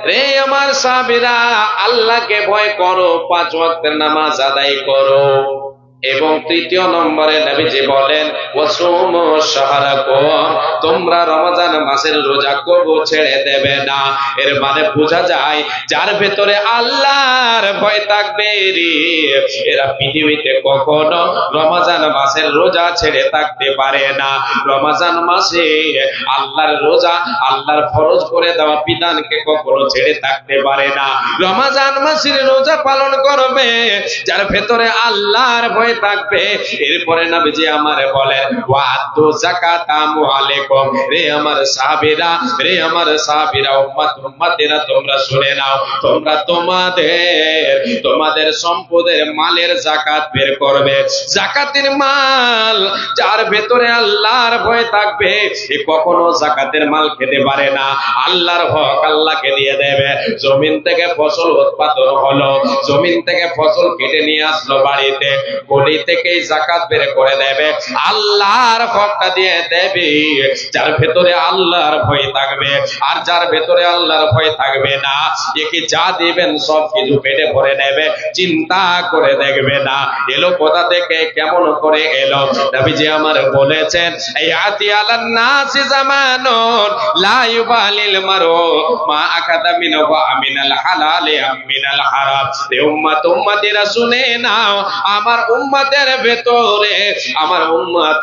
রে আমার সাহাবীরা, আল্লাহকে ভয় করো, 5 ওয়াক্তের নামাজ আদায় করো। এবং তৃতীয় নম্বরে নবীজি বলেন, ওয়াসুমু শাহরাকুম, তোমরা রমজান মাসের রোজা কবু ছেড়ে দেবে না। এর মানে বোঝা যায় যার ভেতরে আল্লাহর ভয় থাকবে রে, এরা পৃথিবীতে কখনো রমজান মাসের রোজা ছেড়ে থাকতে পারে না। রমজান মাসে আল্লাহর রোজা, আল্লাহর ফরজ করে দেওয়া বিধানকে কখনো ছেড়ে থাকতে পারে না। রমজান মাসের রোজা পালন করবে যার ভেতরে আল্লাহর ভয় থাকবে। এরপরে নবীজি আমারে বলেন, ওয়াতু যাকাতা আমওয়ালিকুম, রে আমার সাহাবীরা, রে আমার সাহাবীরা, উম্মতেরা তোমরা শুনে নাও, তোমরা তোমাদের সম্পদের মালের যাকাত বের করবে। যাকাতের মাল যার ভেতরে আল্লাহর ভয় থাকবে সে কখনো যাকাতের মাল খেতে পারে না, আল্লাহর হক আল্লাহকে দিয়ে দেবে। জমিন থেকে ফসল উৎপাদন হলো, জমিন থেকে ফসল কেটে নিয়ে আসলো বাড়িতে, গলি থেকেই যাকাত বের করে দেবে, আল্লাহর হকটা দিয়ে দেবে। যার ভেতরে আল্লাহর ভয় থাকবে, আর যার ভেতরে আল্লাহর ভয় থাকবে না, একে যা দিবেন সব কিছু পেটে ভরে নেবে, চিন্তা করে দেখবে না এলো কোথা থেকে, কেমন করে এলো। নবীজি আমার বলেছেন, ইয়াতি আলান নাসি জামানুন লা ইউবালিল মারু মা আকাদা মিনহু আমিনাল হালালি আমিনাল হারাম। এ উম্মত, উম্মতিরা শুনে নাও, আমার উম্মতের ভেতরে, আমার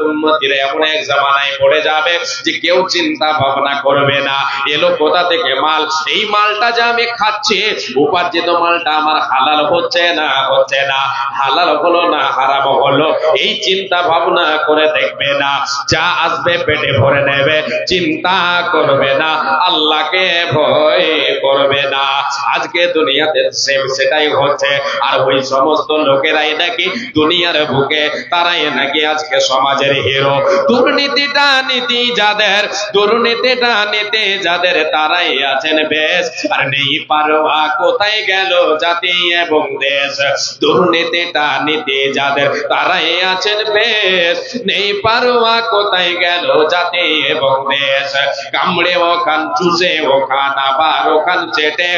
উম্মতিরা এমন এক জামানায় পড়ে যাবে যে কেউ চিন্তা ভাবনা করবে না এলো কোথা থেকে মাল, এই মালটা যে আমি খাচ্ছি উপার্জিত মালটা আমার হালাল হচ্ছে না, হচ্ছে না, হালাল হলো না হারাম হলো, এই চিন্তা ভাবনা করে দেখবে না, যা আসবে পেটে ভরে নেবে, চিন্তা করবে না, আল্লাহকে ভয় করবে না। আজকে দুনিয়াতে সেটাই হচ্ছে। আর ওই সমস্ত লোকেরাই নাকি দুনিয়ার বুকে, তারাই নাকি আজকে সমাজের হিরো। দুর্নীতিটা নীতি যাদের, দুর্নীতিটা নীতি যাদের, তারাই আছেন বেশ, আর নেই পারোয়া কোথায় গেল জাতি এবং দেশ। দুর্নীতিটা নীতি যাদের, তারাই আছেন বেশ, নেই পারোয়া কোথায় গেল জাতি এবং দেশ। কামড়ে ওখান, চুষে ওখান, আবার ওখান চেটে,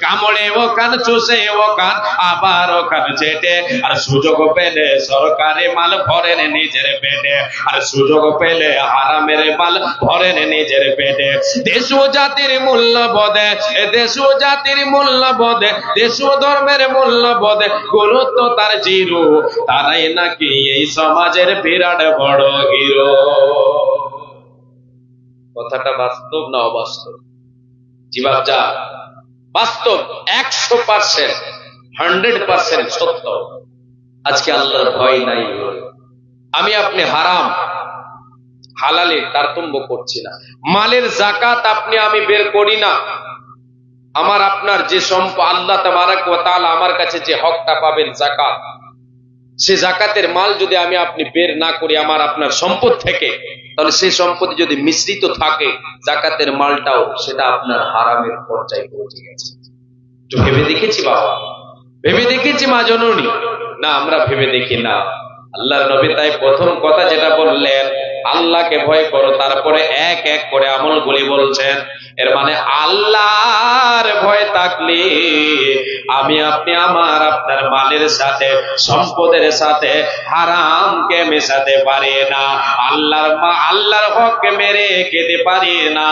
কামড়ে ওখান, চুষে ওখান, আবার ওখান চেটে, আর সুযোগ পেলে পেলে সরকারি মাল ভরেন নিজের পেটে, আর সুযোগ পেলে হারামের মাল ভরেন নিজের পেটে। দেশ ও জাতির মূল্যবোধে, দেশ ও জাতির মূল্যবোধে, দেশ ও ধর্মের মূল্যবোধে গুরুত্ব তার জিরো, তারাই নাকি এই সমাজের বিরাট বড় হিরো। কথাটা বাস্তব না অবাস্তব? জি বাচ্চা, বাস্তব, 100%, 100% সত্য। আজকে আল্লাহর ভয় নাই। আমি আপনি হারাম হালালের তারতম্য করছি না। মালের যাকাত আপনি আমি বের করি না। আমার আপনার যে সম্পদ আল্লাহ তাবারক ওয়া তাআলা আমার কাছে যে হকটা পাবেন যাকাত, সে যাকাতের মাল যদি আমি আপনি বের না করি আমার আপনার সম্পদ থেকে, তাহলে সেই সম্পদ যদি মিশ্রিত থাকে যাকাতের মালটাও সেটা আপনার হারামের পর্যায়ে পৌঁছে গেছে। তো ভেবে দেখেছি বাবা, ভেবে দেখেছি মা জননী? না, আমরা ভেবে দেখি না। আল্লাহর নবী তাই প্রথম কথা যেটা বললেন, আল্লাহকে ভয় করো, তারপরে এক এক করে আমলগুলি বলছেন। এর মানে আল্লাহর ভয় থাকলে আমি আপনি আমার আপনার মালের সাথে সম্পদের সাথে হারামকে মেশাতে পারি না, আল্লাহর হককে মেরে খেতে পারি না,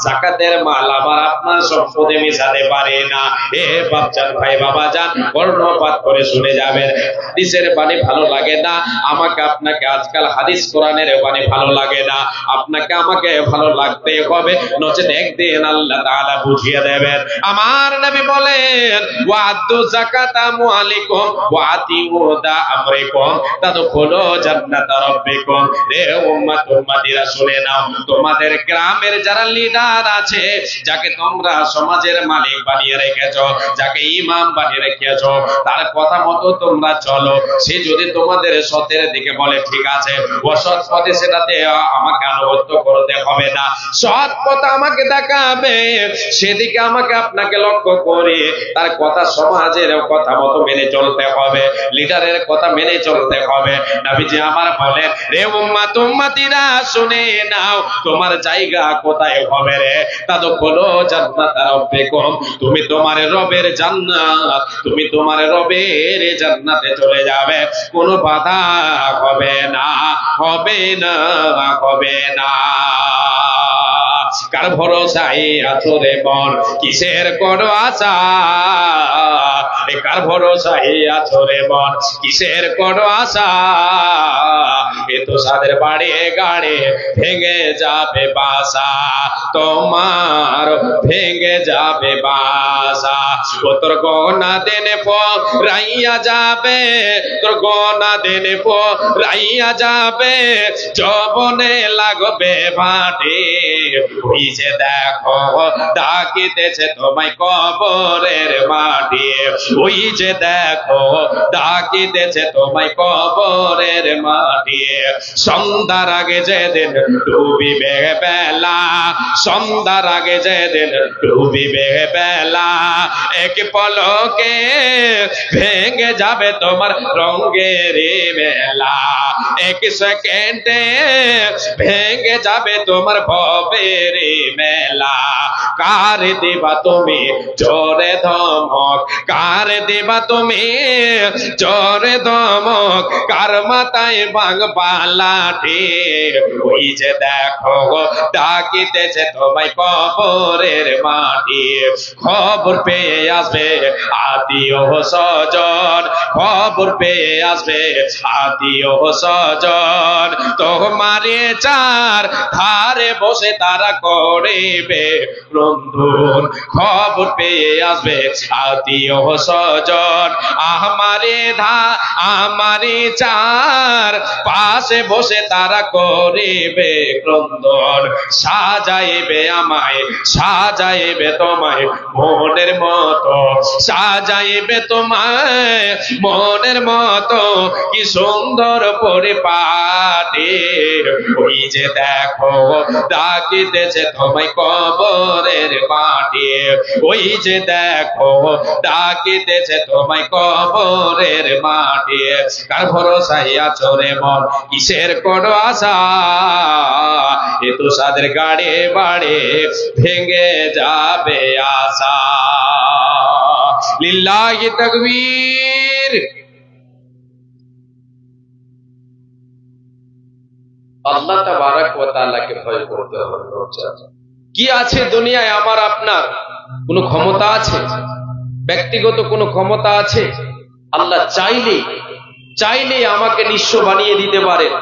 যাকাতের মাল আমার আপনার সম্পদে মেশাতে পারি না। এ বাপজান ভাই বাবাজান, কর্ণপাত করে শুনে যাবেন। হাদিসের বাণী ভালো লাগে না আমাকে আপনাকে, আজকাল হাদিস কোরআনের বাণী ভালো লাগে না আপনাকে আমাকে, ভালো লাগতে হবে, নচেত একদিন আল্লাহ তাআলা বুঝিয়ে দেবেন। আমার নবী বলেন, ওয়াদু যাকাতা আমওয়ালিকুম ওয়া আতিউ দা আমরিকুম তাদখুলু জান্নাতা রাব্বিকুম। রে উম্মত উম্মতিরা শুনে নাও, তোমাদের গ্রামের যারা লিডার আছে, যাকে তোমরা সমাজের মালিক বানিয়ে রেখেছো, যাকে ইমাম বানিয়ে রেখেছো, তার কথা মতো তোমরা চলো। সে যদি তোমাদের সতের দিকে বলে ঠিক আছে, অসৎ পথে সেটাতে আমাকে আনুগত্য করতে হবে না, সৎ পথ আমাকে দেখাবে, সেদিকে আমাকে আপনাকে লক্ষ্য করে তার কথা সমাজের কথা মতো মেনে চলতে হবে, লিডারের কথা মেনে চলতে হবে। নবীজি আমার বলেন, রে উম্মত উম্মতিরা শুনে নাও, তোমার জায়গা কোথায় হবে রে? তাদখুলু জান্নাতা রাব্বিকুম, তুমি তোমার রবের জান্নাত, তুমি তোমার রবের জান্নাতে চলে যাবে, কোনো বাধা হবে না, হবে না, হবে না। কার ভরসায় আছো রে মন, কিসের করো আশা? কার ভরসায় আছো রে মন, কিসের করো আশা? এ তো সাদের বাড়ি গাড়ি ভেঙে যাবে বাসা, তোমার ভেঙে যাবে বাসা। ও তোর গোনা দেনে রাইয়া যাবে, তোর গোনা দেনে রাইয়া যাবে, যবনে লাগবে ভাটে। ওই যে দেখো ডাকিতেছে তোমায় কবরের মাটি, ওই যে দেখো ডাকিতেছে তোমায় কবরের মাটি। সন্ধ্যার আগে যেদিন ডুবিবে বেলা, সন্ধ্যার আগে যেদিন ডুবিবে বেলা, এক পলকে ভেঙে যাবে তোমার রঙের মেলা, এক সেকেন্ডে ভেঙে যাবে তোমার ভবের মেলা। কার দিবা তুমি জোরে ধমক, কার দিবা তুমি জোরে ধমক, কার মাথায় ভাঙবা লাঠি? ওই যে দেখো ডাকিতেছে তোমায় কবরের মাটি। খবর পেয়ে আসবে আত্মীয় স্বজন, খবর পেয়ে আসবে আত্মীয় স্বজন, তোমারে চার ধারে বসে তারা করিবে রন্ধন। খবর পেয়ে আসবে আত্মীয় স্বজন, আমারে চার পাশে বসে তারা করিবে ক্রন্দন। সাজাইবে আমায়, সাজাইবে তোমায় মনের মতো, সাজাইবে তোমায় মনের মতো, কি সুন্দর পরিপাটি। ওই যে দেখো ডাকিতেছে তোমায় কবরের মাটি, ওই যে দেখো ডাকিতেছে তোমায় কবরের মাটি। কার ভরসায় আছো রে মন, কিসের করো আশা? এ তো সাদের গাড়ি বাড়ি ভেঙে যাবে আশা। লিল্লাহি তাকবীর। আল্লাহ তাবারক ওয়া তাআলাকে ভয় করতে হবে। কি আছে দুনিয়ায় আমার আপনার? কোনো ক্ষমতা আছে? ব্যক্তিগত কোনো ক্ষমতা আছে? আল্লাহ চাইলে আমাকে নিঃস্ব বানিয়ে দিতে পারেন,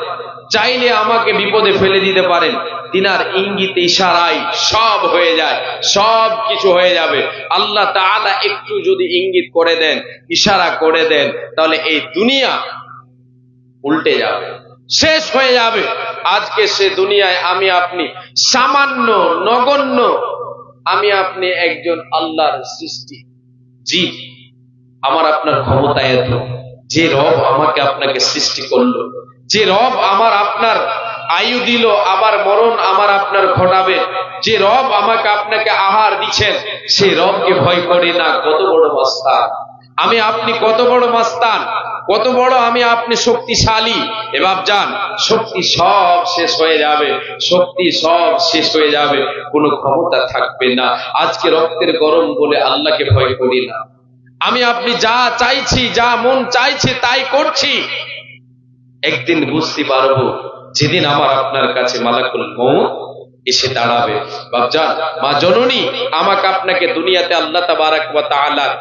চাইলে আমাকে বিপদে ফেলে দিতে পারেন। তিনার ইঙ্গিতে ইশারায় সব হয়ে যায়, সব কিছু হয়ে যাবে। আল্লাহ তাআলা একটু যদি ইঙ্গিত করে দেন, ইশারা করে দেন, তাহলে এই দুনিয়া উল্টে যাবে, শেষ হয়ে যাবে। আজকে সে দুনিয়ায় আমি আপনি সামান্য, নগণ্য, আমি আপনি একজন আল্লাহর সৃষ্টি জীব। আমার আপনার ক্ষমতা এত, যে রব আমাকে আপনাকে সৃষ্টি করলো, যে রব আমার আপনার আয়ু দিল, আবার মরণ আমার আপনার ঘটাবে, যে রব আমাকে আপনাকে আহার দিচ্ছেন, সে রবকে ভয় করি না। কত বড় মাস্তান আমি আপনি, কত বড় মাস্তান, কত বড় আমি আপনি শক্তিশালী। এবার যান, শক্তি সব শেষ হয়ে যাবে, শক্তি সব শেষ হয়ে যাবে, কোনো ক্ষমতা থাকবে না। আজকে রক্তের গরম বলে আল্লাহকে ভয় করি না। আমি আপনি যা চাইছি, যা মন চাইছে তাই করছি। একদিন বুঝতে পারবো, যেদিন আমার আপনার কাছে মালাকুল মউত এসে দাঁড়াবে। বাপজান, মা জননী, আমাকে আপনাকে দুনিয়াতে আল্লাহ তাবারক ওয়া তাআলার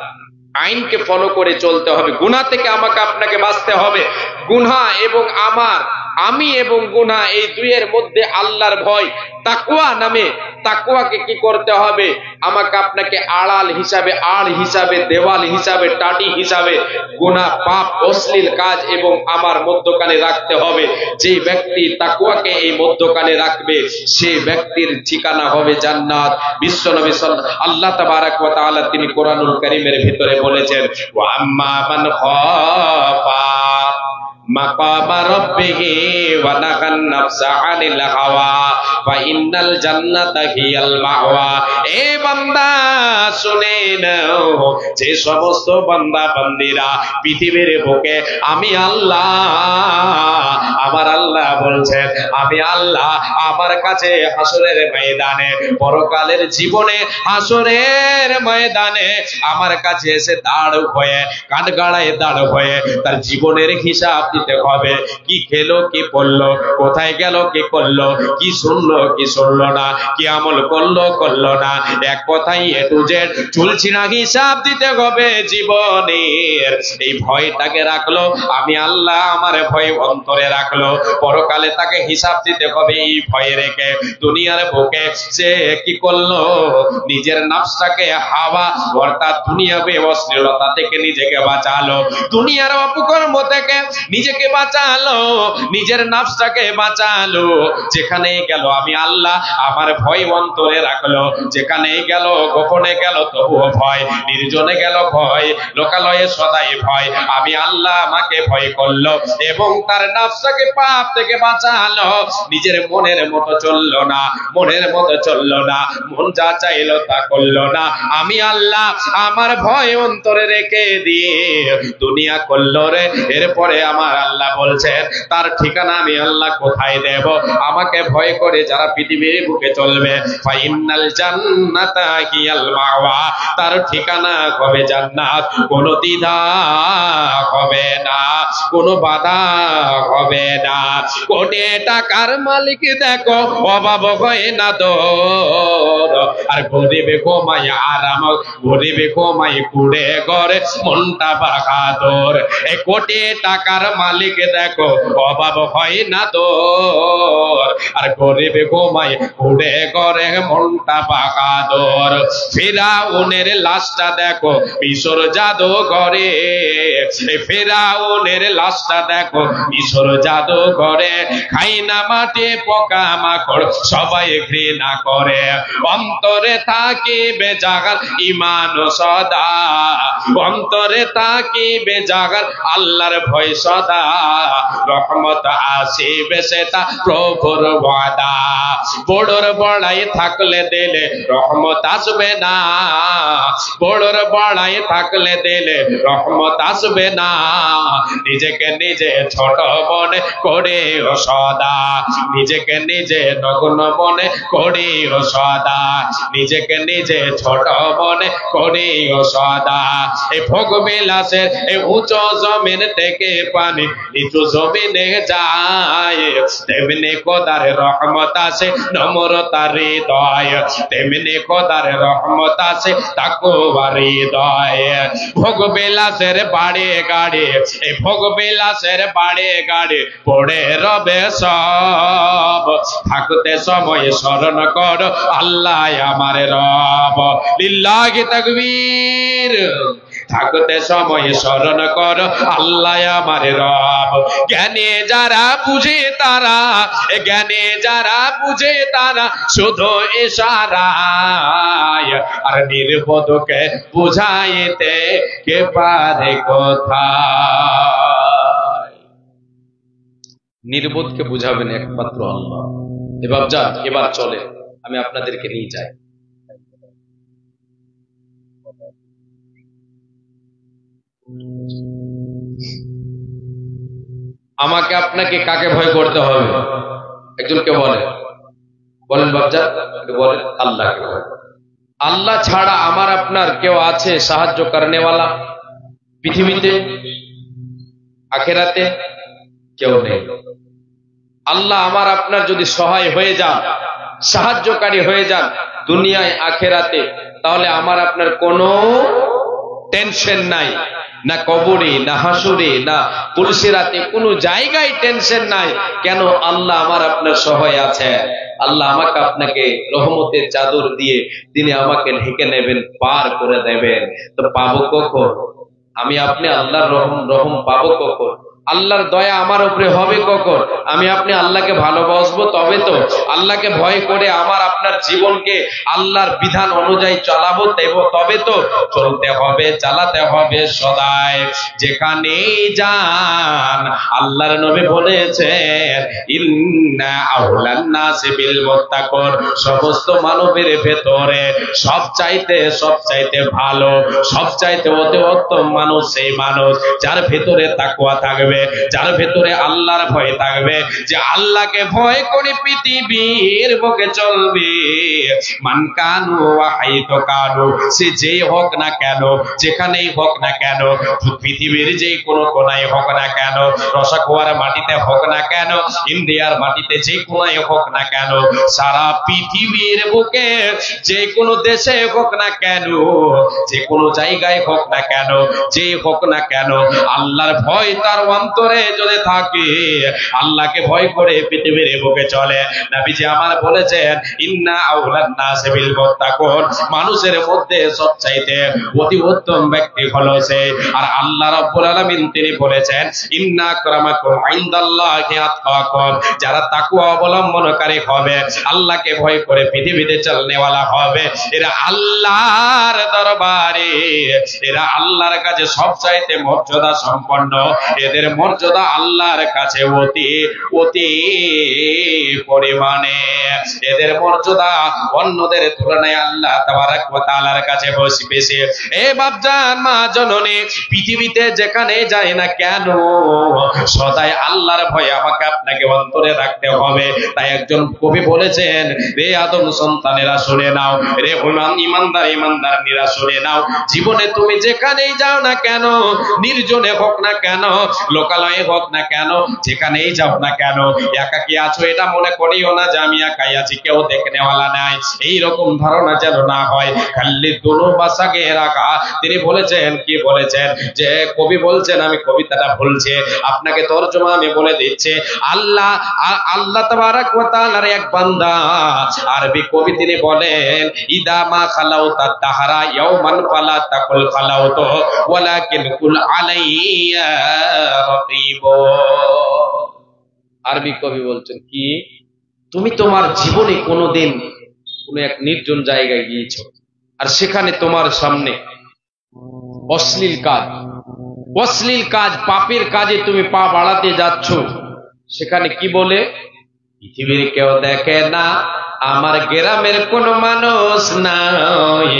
আইনকে ফলো করে চলতে হবে। গুনাহ থেকে আমাকে আপনাকে বাঁচতে হবে। গুনাহ এবং আমি এবং গুনাহ, এই দুইয়ের মধ্যে আল্লাহর ভয়, তাকওয়া নামে, তাকওয়াকে কি করতে হবে? আমাকে আপনাকে আড়াল হিসাবে, আড় হিসাবে, দেওয়াল হিসাবে, টাটি হিসাবে গুনাহ, পাপ, অশ্লীল কাজ এবং আমার মধ্যখানে রাখতে হবে। যে ব্যক্তি তাকওয়াকে এই মধ্যখানে রাখবে, সে ব্যক্তির ঠিকানা হবে জান্নাত। বিশ্বনবী আল্লাহ তাবারক ওয়া তাআলা তিনি কোরআনুল কারীমের ভিতরে বলেছেন, ওয়া আম্মা মান খাফা মাকামা রাব্বিহি ওয়া নাহান নাফসা আনিল হাওয়া ফা ইন্নাল জান্নাতা হিয়াল মাওয়া। এ বান্দা শুনে নাও, যে সমস্ত বান্দা বান্দিরা পৃথিবীর বুকে আমি আল্লাহ, আমার আল্লাহ বলছেন, আমি আল্লাহ আমার কাছে হাসরের ময়দানে, পরকালের জীবনে হাসরের ময়দানে আমার কাছে এসে দাঁড় হয়ে, কাঠগড়ায় দাঁড় হয়ে তার জীবনের হিসাব দিতে হবে। কি খেলো, কি পড়লো, কোথায় গেল, কি করলো, কি শুনলো, কি শুনলো না, কি আমল করলো, করলো না, এক কথাই এ টু জেড চলছি না, হিসাব দিতে হবে জীবনের। এই ভয়টাকে রাখলো আমি আল্লাহ, আমার ভয় অন্তরে রাখলো, পরকালে তাকে হিসাব দিতে হবে এই ভয়ে রেখে। দুনিয়ার বুকে সে কি করলো? নিজের নাফসটাকে হাওয়া অর্থাৎ দুনিয়াবে অশ্লীলতা থেকে নিজেকে বাঁচালো, দুনিয়ার অপকর্ম থেকে নিজেকে বাঁচালো, নিজের নাফসটাকে বাঁচালো। যেখানে গেল আমি আল্লাহ, আমার ভয় অন্তরে রাখলো, যেখানে গেল, গোপনে গেল তবুও ভয়, নির্জনে গেল ভয়, লোকালয়ে সদাই ভয়। আমি আল্লাহ আমাকে ভয় করলো এবং তার নাফসটাকে পাপ থেকে বাঁচালো। নিজের মনের মতো চললো না, মনের মতো চললো না, মন যা চাইলো তা করলো না। আমি আল্লাহ আমার ভয় অন্তরে রেখে দিয়ে দুনিয়া করলো রে। এরপরে আমার আল্লাহ বলছেন, তার ঠিকানা আমি আল্লাহ কোথায় দেব? আমাকে ভয় করে যারা পৃথিবীর বুকে চলবে, ফাইনাল জান্নাতা হিয়াল মাওয়া, তার ঠিকানা হবে জান্নাত। কোনো দ্বিধা হবে না, কোনো বাধা হবে না। কোটি টাকার মালিক দেখো অভাব হয় না তোর, আর গরিবে ঘুমায় আরাম, গরিবে ঘুমায় কুড়ে ঘরে মনটা বাহাদুর। এ কোটি টাকার মালিক দেখো অভাব হয় না তোর, আর গরিবে ঘুমায় কুড়ে ঘরে মনটা বাহাদুর। ফিরাউনের লাশটা দেখো মিশর জাদুঘরে, ফিরাউনের লাশটা দেখো মিশর জাদুঘরে, খাই না মাটি পোকা মাকড় সবাই ঘৃণা করে। অন্তরে থাকিবে জাগার ঈমান সদা, অন্তরে থাকিবে জাগার আল্লাহর ভয় সদা, রহমত আসিবে সেটা প্রভুর ওয়াদা। বড়র বড়াই থাকলে দিলে রহমত আসবে না, বড়র বড়াই থাকলে দিলে রহমত আসবে না। নিজেকে নিজে ছোট মনে করে ও সদা, নিজেকে নিজে নগ্ন মনে করি ও সদা, নিজেকে নিজে ছোট মনে করি ও সদা। এই ভোগ বিলাসের এই উঁচু জমিন থেকে পানি নিচু জমিনে যায়, তেমনি খোদার রহমত আছে নম্রতার হৃদয়, তেমনি খোদার রহমত আছে তাকওয়ার হৃদয়। ভোগ বিলাসের বাড়ি গাড়ি, এই ভোগ বিলাসের বাড়ি গাড়ি পড়ে রবে সব, থাকতে সময় স্মরণ কর আল্লাহ আমার রব। লিল্লাহি তাকবীর। থাকতে সময় স্মরণ কর আল্লাহ আমার রব। জ্ঞানী যারা বুঝে তারা, জ্ঞানী যারা বুঝে তারা শুধু ইশারায়, আর নির্বোধকে বুঝাইতে কে পারে কোথায়। নির্বোধকে বুঝাবেন একমাত্র আল্লাহ। এবার যান, এবার চলে আমি আপনাদেরকে নিয়ে যাই। আমাকে আপনাকে কাকে ভয় করতে হবে? একজনকে বলেন, বলেন বাচ্চা, বলেন আল্লাহকে। আল্লাহ ছাড়া আমার আপনার কেউ আছে সাহায্য করনেওয়ালা? পৃথিবীতে আখেরাতে কেউ নেই। আল্লাহ আমার আপনার যদি সহায় হয়ে যান, সাহায্যকারী হয়ে যান দুনিয়ায় আখেরাতে, তাহলে আমার আপনার কোনো টেনশন নাই, না কবরে, না হাসুরে, না পুলসিরাতে, কোনো জায়গায় টেনশন নাই। কেন? আল্লাহ আমার আপনার সহায় আছে। আল্লাহ আমাকে আপনাকে রহমতের চাদর দিয়ে তিনি আমাকে ঢেকে নেবেন, পার করে দেবেন। তো পাবো কখন? আমি আপনি আল্লাহর রহম পাবো কখন? আল্লাহর দয়া আমার উপরে হবে কখন? আমি আপনি আল্লাহকে ভালোবাসবো তবে তো। আল্লাহকে ভয় করে আমার আপনার জীবনকে আল্লাহর বিধান অনুযায়ী চালাবো তবে তো। চলতে হবে, চালাতে হবে সদাই যেখানেই যান। আল্লাহর নবী বলেছেন, ইন্না আউলান নাসি বিল মুত্তাকুন, সমস্ত মানবের ভেতরে সবচাইতে ভালো, সবচাইতে অতি উত্তম মানুষ সেই মানুষ যার ভেতরে তাকওয়া থাকবে, যার ভেতরে আল্লাহর ভয় থাকবে, যে আল্লাহকে ভয় করে পৃথিবীর বুকে চলবে। মান কানু ওয়া হাইতু কানু, সে যেই হোক না কেন, যেখানেই হোক না কেন, পৃথিবীর যে কোনো কোনায় হোক না কেন, রসাকুয়ার মাটিতে হোক না কেন, ইন্ডিয়ার মাটিতে যে কোনায় হোক না কেন, সারা পৃথিবীর বুকে যে কোনো দেশে হোক না কেন, যে কোনো জায়গায় হোক না কেন, যে হোক না কেন, আল্লাহর ভয় তার অন্তরে যদি থাকে, আল্লাহকে ভয় করে পৃথিবীর বুকে চলে। নবীজি আমার বলেছেন, ইন্না আউলান নাসি বিল মুত্তাকুন, মানুষের মধ্যে সবচাইতে অতি উত্তম ব্যক্তি হলো সে। আর আল্লাহ রাব্বুল আলামিন তিনি বলেছেন, ইন্না আকরামাকুম ইনদাল্লাহি আতকাকুম, যারা তাকওয়া অবলম্বনকারী হবে, আল্লাহকে ভয় করে পৃথিবীতে চলনেওয়ালা হবে, এরা আল্লাহর দরবারে, এরা আল্লাহর কাছে সবচাইতে মর্যাদা সম্পন্ন। এদের মর্যাদা আল্লাহর কাছে অতি অতি পরিমাণে, এদের মর্যাদা অন্যদের তুলনায় আল্লাহ তাবারক ওয়া তাআলার কাছে বেশি। এ বাপজান, মা জননী, পৃথিবীতে যেখানে যায় না কেন সদাই আল্লাহর ভয় আমাকে আপনাকে অন্তরে রাখতে হবে। তাই একজন কবি বলেছেন, রে আদম সন্তানেরা শুনে নাও, রে ইমানদারনীরা শুনে নাও, জীবনে তুমি যেখানেই যাও না কেন, নির্জনে হোক না কেন, লোকালয়ে হোক না কেন, যেখানেই যাও না কেন, একাকী আছো এটা মনে করিও না যে আমি একাই আছি, কেউ দেখনেওয়ালা নাই, এইরকম ধারণা যেন না হয়। খাল্লি দুনু বাসাকে রাখা, তিনি বলেছেন, কি বলেছেন, যে কবি বলছেন, আমি কবিতাটা বলছি আপনাকে তরজমা আমি বলে দিচ্ছি। আল্লাহ তাবারক ওয়া তাআলার এক বান্দা, আরবি কবি, তিনি বলেন, ইদা মা খালাউতা দাহরা ইয়াওমান ফালা তাকুল খালাউতু ওয়ালাকিন কুল আলাইয়া রাকিব। আরবি কবি বলছেন কি, তুমি তোমার জীবনে কোনোদিন কোন এক নির্জন জায়গায় গিয়েছো, আর সেখানে তোমার সামনে অশ্লীল কাজ, পাপের কাজে তুমি পা বাড়াতে যাচ্ছ, সেখানে কি বলে, পৃথিবীর কেউ দেখে না, আমার গ্রামের কোনো মানুষ নাই,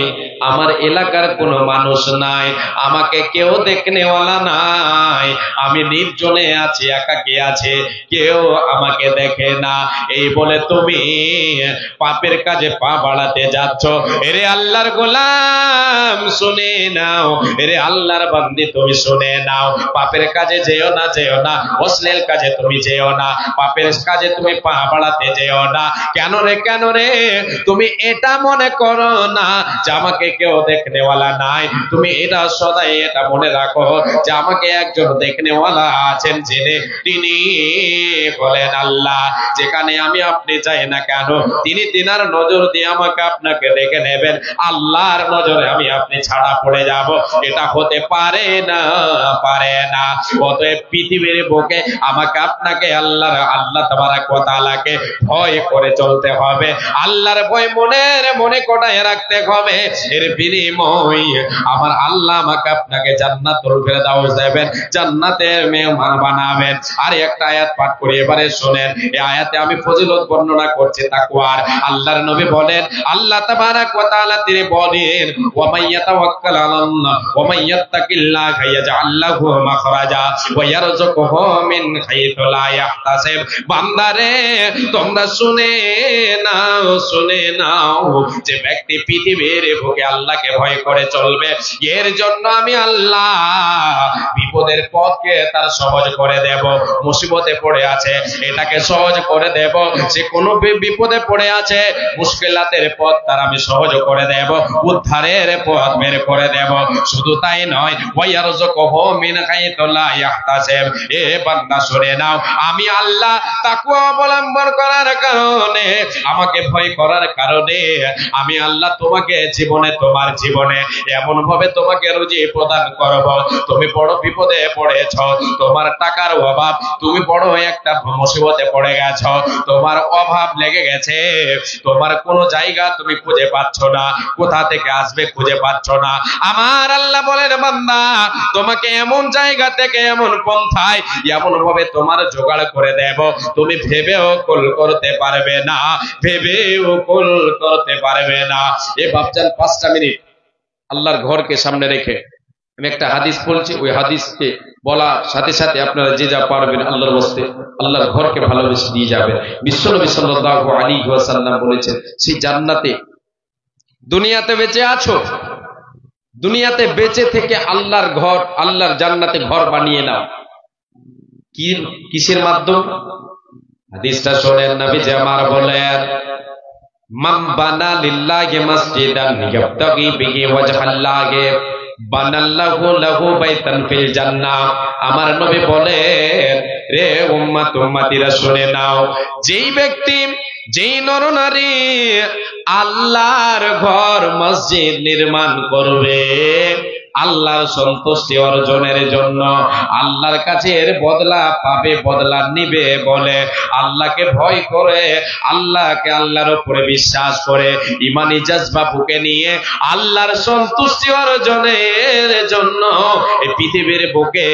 আমার এলাকার কোনো মানুষ নাই, আমাকে কেউ দেখনেওয়ালা নাই, আমি নির্জনে আছি, একাকী আছে, কেউ আমাকে দেখে না। এই বলে তুমি পাপের কাজে পা বাড়াতে যাচ্ছ। এরে আল্লাহর গোলাম শুনে নাও, এরে আল্লাহর বান্দি তুমি শুনে নাও, পাপের কাজে যেও না, যেও না, অশ্লীল কাজে তুমি যেও না, পাপের কাজে তুমি পা বাড়াতে যেও না। কেন রে, কেন রে? তুমি এটা মনে করো না যে আমাকে কেউ দেখনেওয়ালা নাই, তুমি এটা সদাই এটা মনে রাখো যে আমাকে একজন দেখনেওয়ালা আছেন, জেনে তিনি বলেন আল্লাহ। যেখানে আমি আপনি চাই না কেন, তিনি তিনার নজর দিয়ে আমাকে আপনাকে দেখে নেবেন। আল্লাহর নজরে আমি আপনি ছাড়া পড়ে যাব, এটা হতে পারে না, পারে না। অতএব পৃথিবীর বুকে আমাকে আপনাকে আল্লাহ তাবারক ওয়া তাআলাকে ভয় করে চলতে হবে, আল্লাহর ভয় মনে কোটায় রাখতে হবে। এর বিনিময় আমার আল্লাহ আমাকে আপনাকে জান্নাতুল ফেরদাউস দেবেন, জান্নাতের মেহমান বানাবেন। আর একটা আয়াত পাঠ করি, এবারে শুনেন। এই আয়াতে আমি ফজিলত বর্ণনা করছি তাকওয়ার। আল্লাহর নবী বলেন, আল্লাহ তাবারক ওয়া তাআলা তিনি বলেন, ওয়া মান ইয়াতাওয়াক্কাল আলাল্লাহ ওয়া মান ইয়াত্তাকিল্লাহা ইয়াজআল লাহু মাখরাজা ওয়া ইয়ারযুকুহু মিন হাইথু লা ইয়াহতাসিব। বান্দারে তোমরা শুনে নাও, শুনে নাও, যে ব্যক্তি পৃথিবীর বুকে আল্লাহকে ভয় করে চলবে, এর জন্য আমি আল্লাহ বিপদের পথকে তার সহজ করে দেব। মুসিবতে পড়ে আছে, এটাকে সহজ করে দেব। সে কোনো বিপদে পড়ে আছে, মুশকিলাতের পথ তার আমি সহজ করে দেব, উদ্ধারের পথ বের করে দেব। শুধু তাই নয়, ওয়ায়ারযুকুহু মিন হাইথু লা ইয়াহতাসিব। এ বান্দা শুনে নাও, আমি আল্লাহ তাকওয়া অবলম্বন করার কারণে, আমাকে ভয় করার কারণে আমি আল্লাহ তোমাকে জীবনে, তোমার জীবনে এমন ভাবে তোমাকে রুজি প্রদান করব। তুমি বড় বিপদে পড়েছ, তোমার টাকার অভাব, তুমি বড় একটা মুসিবতে পড়ে গেছ, তোমার অভাব লেগে গেছে, তোমার কোনো জায়গা তুমি খুঁজে পাচ্ছ না, কোথা থেকে আসবে খুঁজে পাচ্ছ না। আমার আল্লাহ বলেন, বান্দা তোমাকে এমন জায়গা থেকে, এমন পন্থায়, এমন ভাবে তোমার জোগাড় করে দেব, তুমি ভেবেও কুল করতে পারবে না, ভেবেও কুল করতে পারবে না। এ বাপজান 5টা মিনিট আল্লাহর ঘরকে সামনে রেখে আমি একটা হাদিস বলছি, ওই হাদিসকে বলার সাথে সাথে আপনারা যে যা পারবেন আল্লাহর ওয়াস্তে আল্লাহর ঘরকে ভালোবেসে দিয়ে যাবেন। বিশ্বনবী সাল্লাল্লাহু আলাইহি ওয়াসাল্লাম বলেছেন, সেই জান্নাতে, দুনিয়াতে বেঁচে আছো, দুনিয়াতে বেঁচে থেকে আল্লাহর ঘর, আল্লাহর জান্নাতে ঘর বানিয়ে নাও। কিসের মাধ্যম? হাদিসটা শোনেন, নবীজি আমার বলেন, মান বানা লিল্লাহি মাসজিদান ইয়াবতাগি বিহি ওয়াজহাল্লাহি বানাল্লাহু লাহু বাইতান ফিল জান্নাহ। আমার নবী বলেন, রে উম্মত, উম্মতিরা শুনে নাও, যেই ব্যক্তি, যেই নরনারী আল্লাহর ঘর, মসজিদ নির্মাণ করবে আল্লাহর সন্তুষ্টি অর্জনের জন্য, আল্লাহর কাছে এর বদলা পাবে, বদলা নিবে বলে আল্লাহকে ভয় করে, আল্লাহকে, আল্লাহর উপরে বিশ্বাস করে, ঈমানি জজবা বুকে নিয়ে আল্লাহর সন্তুষ্টি অর্জনের জন্য এই পৃথিবীর বুকে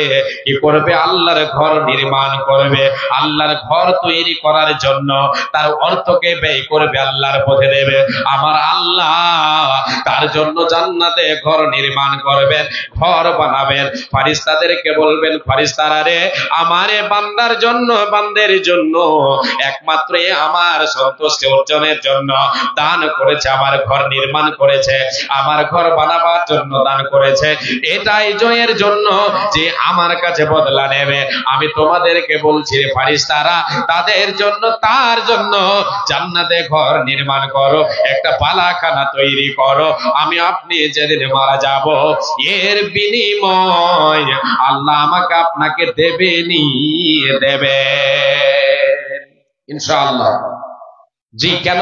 কি করবে? আল্লাহর ঘর নির্মাণ করবে। আল্লাহর ঘর তৈরি করার জন্য তার অর্থকে ব্যয় করবে, আল্লাহর পথে দেবে। আমার আল্লাহ তার জন্য জান্নাতে ঘর নির্মাণ করবে, ঘর বানাবেন। ফারিস্তাদেরকে বলবেন, ফারিস্তারা রে, আমার বান্দার জন্য, বান্দের জন্য একমাত্র আমার সন্তুষ্টি অর্জনের জন্য দান করেছে, আমার ঘর নির্মাণ করেছে, আমার ঘর বানাবার জন্য দান করেছে। এটাই জয়ের জন্য যে আমার কাছে বদলা নেবে। আমি তোমাদেরকে বলছি রে ফারিস্তারা, তাদের জন্য, তার জন্য জান্নাতে ঘর নির্মাণ করো, একটা পালাখানা তৈরি করো। আমি আপনি যেদিন মারা যাব, এর বিনিময় আল্লাহ আমাকে আপনাকে দেবেনি, দেবে ইনশাআল্লাহ। জি, কেন?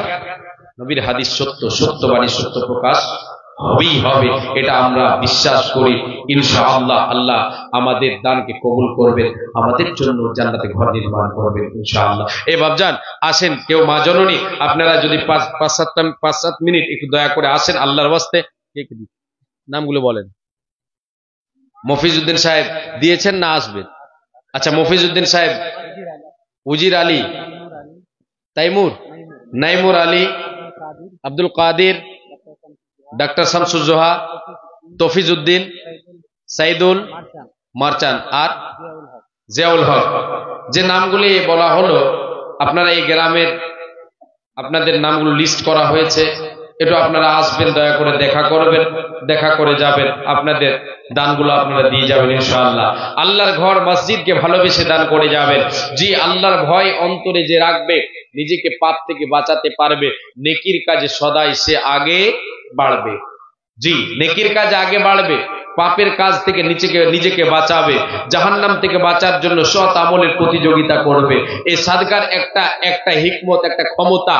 নবীর হাদিস সত্য, সত্যবাণী সত্য প্রকাশ হবেই হবে, এটা আমরা বিশ্বাস করি। ইনশাআল্লাহ আল্লাহ আমাদের দানকে কবুল করবেন, আমাদের জন্য জান্নাতে ঘর নির্মাণ করবেন ইনশাআল্লাহ। এই বাপজান আসেন, কেউ মা জননী, আপনারা যদি 5-7 মিনিট একটু দয়া করে আসেন আল্লাহর ওয়াস্তে। নামগুলো বলেন। মফিজউদ্দিন সাহেব দিয়েছেন না আসবেন? আচ্ছা, মফিজউদ্দিন সাহেব, উজির আলী, তাইমুর, নাইমুর আলী, আব্দুল কাদির, ডাক্তার শামসুজ্জোহা, তফিজউদ্দিন, সাইদুল মারচান আর জিয়াউল হক। যে নামগুলি বলা হলো, আপনারা এই গ্রামের আপনাদের নামগুলো লিস্ট করা হয়েছে, একটু আপনারা আসবেন, দয়া করে দেখা করবেন, দেখা করে যাবেন, আপনাদের দানগুলো আপনারা দিয়ে যাবেন ইনশাআল্লাহ। আল্লাহর ঘর মসজিদকে ভালোবেসে দান করে যাবেন। জি, আল্লাহর ভয় অন্তরে যে রাখবে, নিজেকে পাপ থেকে বাঁচাতে পারবে, নেকির কাজে সদাই সে আগে বাড়বে। জি, নেকির কাজ আগে বাড়বে, পাপের কাজ থেকে নিজেকে বাঁচাবে, জাহান্নাম থেকে বাঁচার জন্য সৎ আমলের প্রতিযোগিতা করবে। এই সাদকার একটা হিকমত, একটা ক্ষমতা,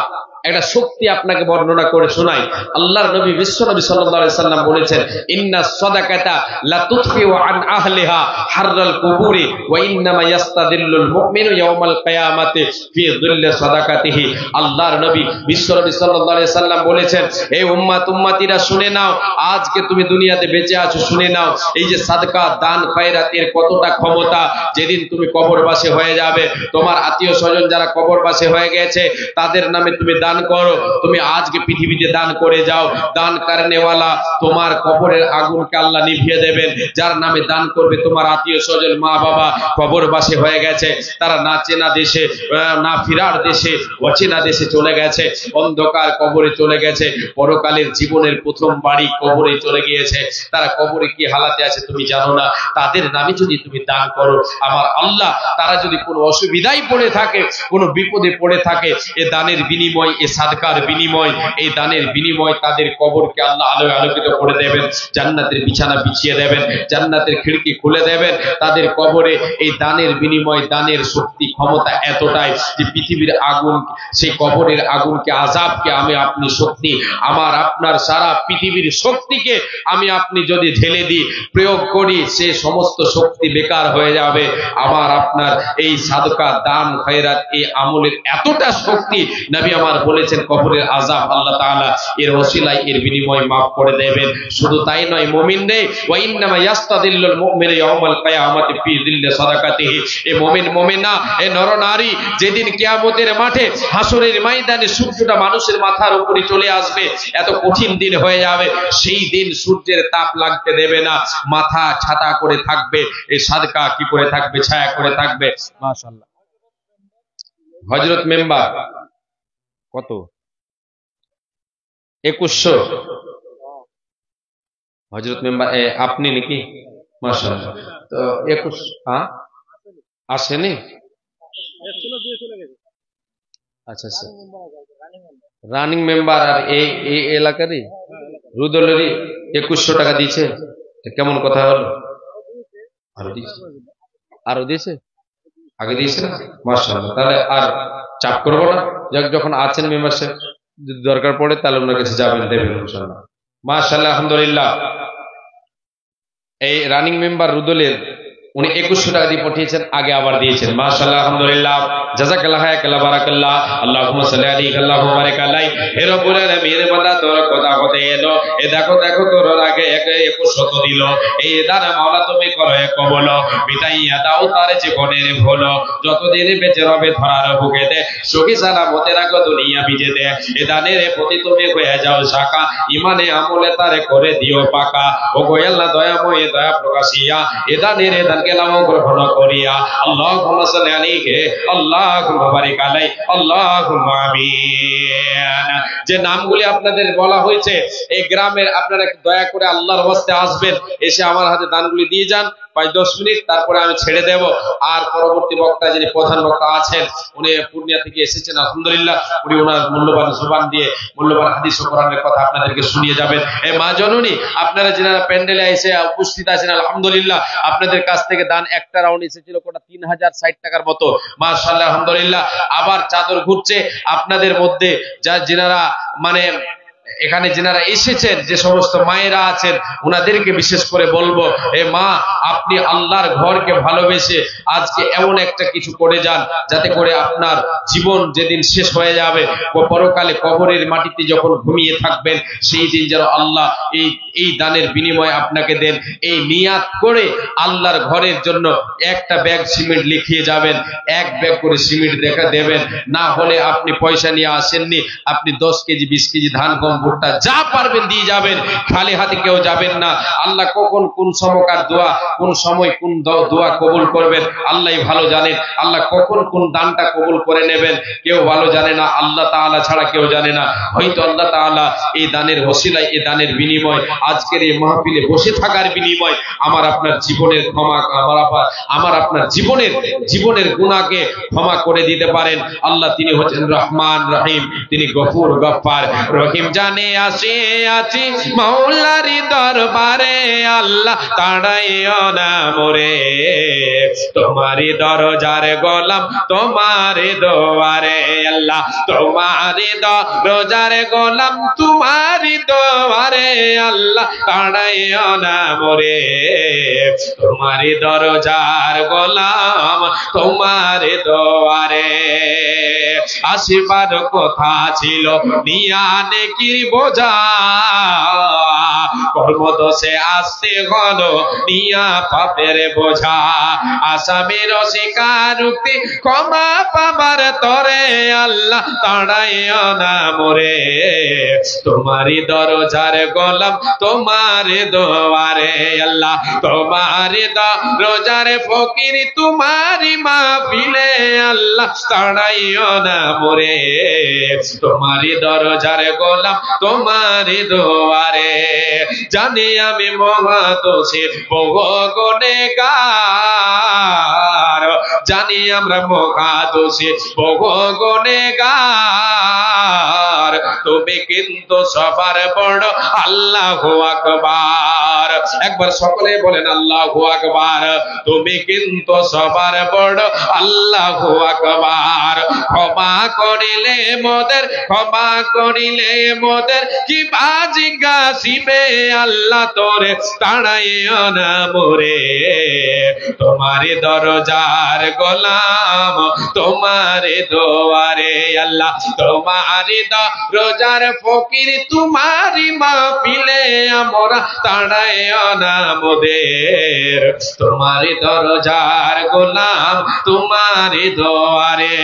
একটা শক্তি আপনাকে বর্ণনা করে শোনাই। আল্লাহর নবী বিশ্বনবী সাল্লাল্লাহু আলাইহি সাল্লাম বলেছেন, ইন্নাস সাদাকাতা লা তুতফিউ আন আহলিহা হাররাল কুবুরি ওয়া ইন্নামা ইয়াস্তাদিল্লুল মুমিনু ইয়াওমাল কিয়ামাতি ফি যিল্লি সাদাকাতিহি। আল্লাহর নবী বিশ্বনবী সাল্লাল্লাহু আলাইহি সাল্লাম বলেছেন, এই উম্মতিরা শুনে নাও, আজকে তুমি দুনিয়াতে বেঁচে আছো, শুনে নাও, এই যে সাদকা, দান, খয়রাতের কতটা ক্ষমতা। যেদিন তুমি কবরবাসী হয়ে যাবে, তোমার আত্মীয় স্বজন যারা কবরবাসী হয়ে গেছে, তাদের নামে তুমি দান করো। তুমি আজকে পৃথিবীতে দান করে যাও, দান কারনেওয়ালা তোমার কবরের আগুনকে আল্লাহ নিভিয়ে দেবেন। যার নামে দান করবে, তোমার আত্মীয় স্বজন, মা বাবা কবরবাসী হয়ে গেছে, তারা না চেনা দেশে, না ফিরার দেশে, অচেনা দেশে চলে গেছে, অন্ধকার কবরে চলে গেছে, পরকালের জীবনের প্রথম বাড়ি কবরে চলে গিয়েছে। তারা কবরে কি হালাতে আছে তুমি জানো না। তাদের নামে যদি তুমি দান করো, আমার আল্লাহ, তারা যদি কোনো অসুবিধায় পড়ে থাকে, কোনো বিপদে পড়ে থাকে, এ দানের বিনিময়, এ সাদকার বিনিময়, এই দানের বিনিময় তাদের কবরকে আল্লাহ আলোয় আলোকিত করে দেবেন, জান্নাতের বিছানা বিছিয়ে দেবেন, জান্নাতের খিড়কি খুলে দেবেন তাদের কবরে। এই দানের বিনিময়, দানের শক্তি, ক্ষমতা এতটাই যে পৃথিবীর আগুন, সেই কবরের আগুনকে, আযাবকে আমি আপনি শক্তি, আমার আপনার সারা পৃথিবীর শক্তিকে আমি আপনি যদি ঢেলে দিই, প্রয়োগ করি, সে সমস্ত শক্তি বেকার হয়ে যাবে। আমার আপনার এই সাদকা, দান, খয়রাত, এই আমলের এতটা শক্তি, নবী আমার বলেছেন, কবরের আযাব আল্লাহ তাআলা এর ওসিলায়, এর বিনিময় মাফ করে দেবেন। শুধু তাই নয়, মুমিন রে, ওয়া ইন্নামা ইয়াস্তাদিল্লুল মুমিনু ইয়াওমাল কিয়ামাতি ফি যিল্লি সাদাকাতিহি। এই মুমিন, মুমিনা, এই নরনারী যেদিন কিয়ামতের মাঠে, হাসরের ময়দানে সূর্যটা মানুষের মাথার উপরে চলে আসবে, এত কঠিন দিন হয়ে যাবে, সেই দিন সূর্যের তাপ লাগতে দেবে না, মাথা ছাতা করে থাকবে। এই সাদকা কি করে থাকবে? ছায়া করে থাকবে। মাশাআল্লাহ। হযরত মেম্বার কত? 2100। হযরত মেম্বার আপনি নাকি? মাশাআল্লাহ। তো 21, হ্যাঁ আসেনি? আচ্ছা আচ্ছা, রানিং মেম্বার। আর এই এলাকারই রুদলেরই 2100 টাকা দিয়েছে। কেমন কথা হলো? আরো দিয়েছে, আগে দিয়েছে না? মাশাআল্লাহ। তাহলে আর চাপ করবো না, যখন আছেন মেম্বারশিপ, যদি দরকার পড়ে তাহলে ওনার কাছে যাবেন, দেবেন ইনশাআল্লাহ। মাশাআল্লাহ, আলহামদুলিল্লাহ। এই রানিং মেম্বার রুদলের উনি 2100 টাকা দিয়ে পাঠিয়েছেন, আগে আবার দিয়েছেন। মাশাআল্লাহ, আলহামদুলিল্লাহ, জাযাকাল্লাহ, হায়াকাল্লাহ, বারাকাল্লাহ, আল্লাহুম্মা সাল্লি আলাইহি আল্লাহুম্মা বারিক আলাইহি। হে রব্বুল আলামিন, বান্দা তোর কথা হতে এলো, এ দেখো তোর আগে 2100 দিল। এই দ্বারা মাওলা তুমি করো কবুল, মিটাইয়া দাও তার জীবনের ভুল, যতদিন বেঁচে রবে ধরার বুকেতে, সুখী সালামতে রাখো দুনিয়া বিজেতে। এ দানের প্রতি তুমি হয়ে যাও শাখা, ইমানে আমলে তারে করে দিও পাকা। ও গো আল্লাহ দয়াময়, দয়া প্রকাশিয়া, এ দানের দানকে লাভ গ্রহণ করিয়া। আল্লাহুম্মা সাল্লি আলাইহি আল্লাহুম্মা বারিক আলাইহি, আল্লাহুম্মা আমিন। যে নামগুলি আপনাদের বলা হয়েছে, এই গ্রামের আপনারা দয়া করে আল্লাহর ওয়াস্তে আসবেন, এসে আমার হাতে দানগুলি দিয়ে যান 5-10 মিনিট, তারপরে আমি ছেড়ে দেব। আর পরবর্তী বক্তা, যিনি প্রধান বক্তা আছেন, উনি পূর্ণিয়া থেকে এসেছেন, আলহামদুলিল্লাহ, উনি ওনার মূল্যবান জবান দিয়ে মূল্যবান হাদিস ও কোরআনের কথা আপনাদেরকে শুনিয়ে যাবেন। এই মা জননী, আপনারা যারা প্যান্ডেলে এসে উপস্থিত আছেন, আলহামদুলিল্লাহ, আপনাদের কাছ থেকে দান একটা রাউন্ড এসেছিল কোটা 3060 টাকার মতো। মাশাআল্লাহ, আলহামদুলিল্লাহ। আবার চাদর ঘুরছে আপনাদের মধ্যে, যারা মানে এখানে যেনারা এসেছেন, যে সমস্ত মায়েরা আছেন, ওনাদেরকে বিশেষ করে বলবো, এ মা, আপনি আল্লাহর ঘরকে ভালোবেসে আজকে এমন একটা কিছু করে যান, যাতে করে আপনার জীবন যেদিন শেষ হয়ে যাবে, পরকালে কবরের মাটিতে যখন ঘুমিয়ে থাকবেন, সেই দিন যেন আল্লাহ এই দানের বিনিময়ে আপনাকে দেন। এই নিয়াত করে আল্লাহর ঘরের জন্য একটা ব্যাগ সিমেন্ট লিখিয়ে যাবেন, এক ব্যাগ করে সিমেন্ট দেখা দেবেন। না হলে আপনি পয়সা নিয়ে আসেননি, আপনি 10 কেজি 20 কেজি ধান, গম, ভুট্টা যা পারবেন দিয়ে যাবেন, খালি হাতে কেউ যাবেন না। আল্লাহ কখন কোন সমকার দোয়া, কোন সময় কোন দোয়া কবুল করবেন আল্লাহ ভালো জানেন। আল্লাহ কখন কোন দানটা কবুল করে নেবেন কেউ ভালো জানে না, আল্লাহ তাআলা ছাড়া কেউ জানে না। হয়তো আল্লাহ তাআলা এই দানের ওসিলায়, এই দানের বিনিময়, আজকের এই মাহফিলে বসে থাকার বিনিময় আমার আপনার জীবনের ক্ষমা, আমার আপনার জীবনের গুনাহকে ক্ষমা করে দিতে পারেন। আল্লাহ তিনি হচ্ছেন রহমান রহিম, তিনি গফুর গফফার রহিম। জানে আসে আছি মাওলারি দরবারে, আল্লাহ তাড়াইও না মোরে, তোমারি দরজার গোলাম তোমারি দোয়ারে, আল্লাহ তোমারি দরজার গোলাম তোমারি দোয়ারে, আল্লাহ তাড়াইও না মোরে, তোমারি দরজার গোলাম তোমারি দোয়ারে। আসিবার কথা ছিল নিয়া নেকির বোঝা, কর্মদোষে আসতে হলো নিয়া পাপের বোঝা, আসামের স্বীকারোক্তি ক্ষমা পাবার তরে, আল্লাহ তাড়াইও না মোরে, তোমারি দরজার গোলাম তোমারি দোয়ারে, আল্লাহ তোমারি দরজার ফকির তোমারি মাহফিলে, আল্লাহ তাড়াইও না মোরে, তোমারি দরজার গোলাম তোমারি দোয়ারে। জানি আমি মহাদোষী বহু গুনেগার, জানি আমরা মহাদোষী বহু গুনেগার, তুমি কিন্তু সবার বড় আল্লাহু আকবার। একবার সকলে বলেন আল্লাহু আকবার। তুমি কিন্তু সবার বড় আল্লাহু আকবার। ক্ষমা করিলে মোদের, ক্ষমা করিলে মোদের কি বাজিগাসিবে, আল্লাহ তোরে তাড়াইও না মোরে, তোমারি দরজার গোলাম তোমারি দোয়ারে, আল্লাহ তোমারি দরজার ফকির তোমারি মাহফিলে, আমরা তাড়াইও না মোদের, তোমারি দরজার গোলাম তোমারি দোয়ারে।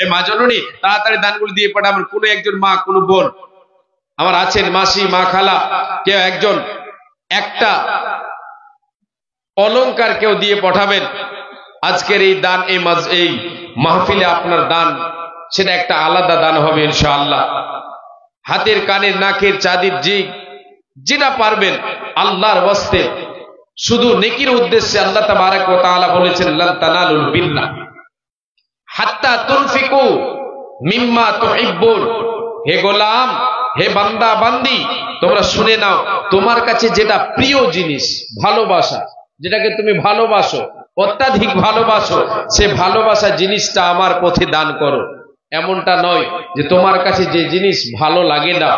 এ মা জননী, তাড়াতাড়ি দানগুলো দিয়ে পাঠান। আমার কোনো একজন মা, কোনো বোন আমার আছেন, মাসি, মা, খালা, কেউ একজন একটা অলংকার কেউ দিয়ে পাঠাবেন। আজকের এই দান, এই মাহফিলে আপনার দান, সেটা একটা আলাদা দান হবে ইনশাআল্লাহ। হাতের, কানের, নাকের, চাঁদির, যেটা পারবেন আল্লাহর ওয়াস্তে, শুধু নেকির উদ্দেশ্যে। আল্লাহ তাবারাক ওয়া তাআলা বলেছেন, লান তানালুল বিররা হাত্তা তুনফিকু মিম্মা তুহিব্বুন। হে গোলাম, হে বান্দা বান্দি, তোমরা শুনে নাও, তোমার কাছে যেটা প্রিয় জিনিস, ভালোবাসা, যেটাকে তুমি ভালোবাসো, অত্যাধিক ভালোবাসো, সে ভালোবাসা জিনিসটা আমার পথে দান করো। এমনটা নয় যে তোমার কাছে যে জিনিস ভালো লাগে না,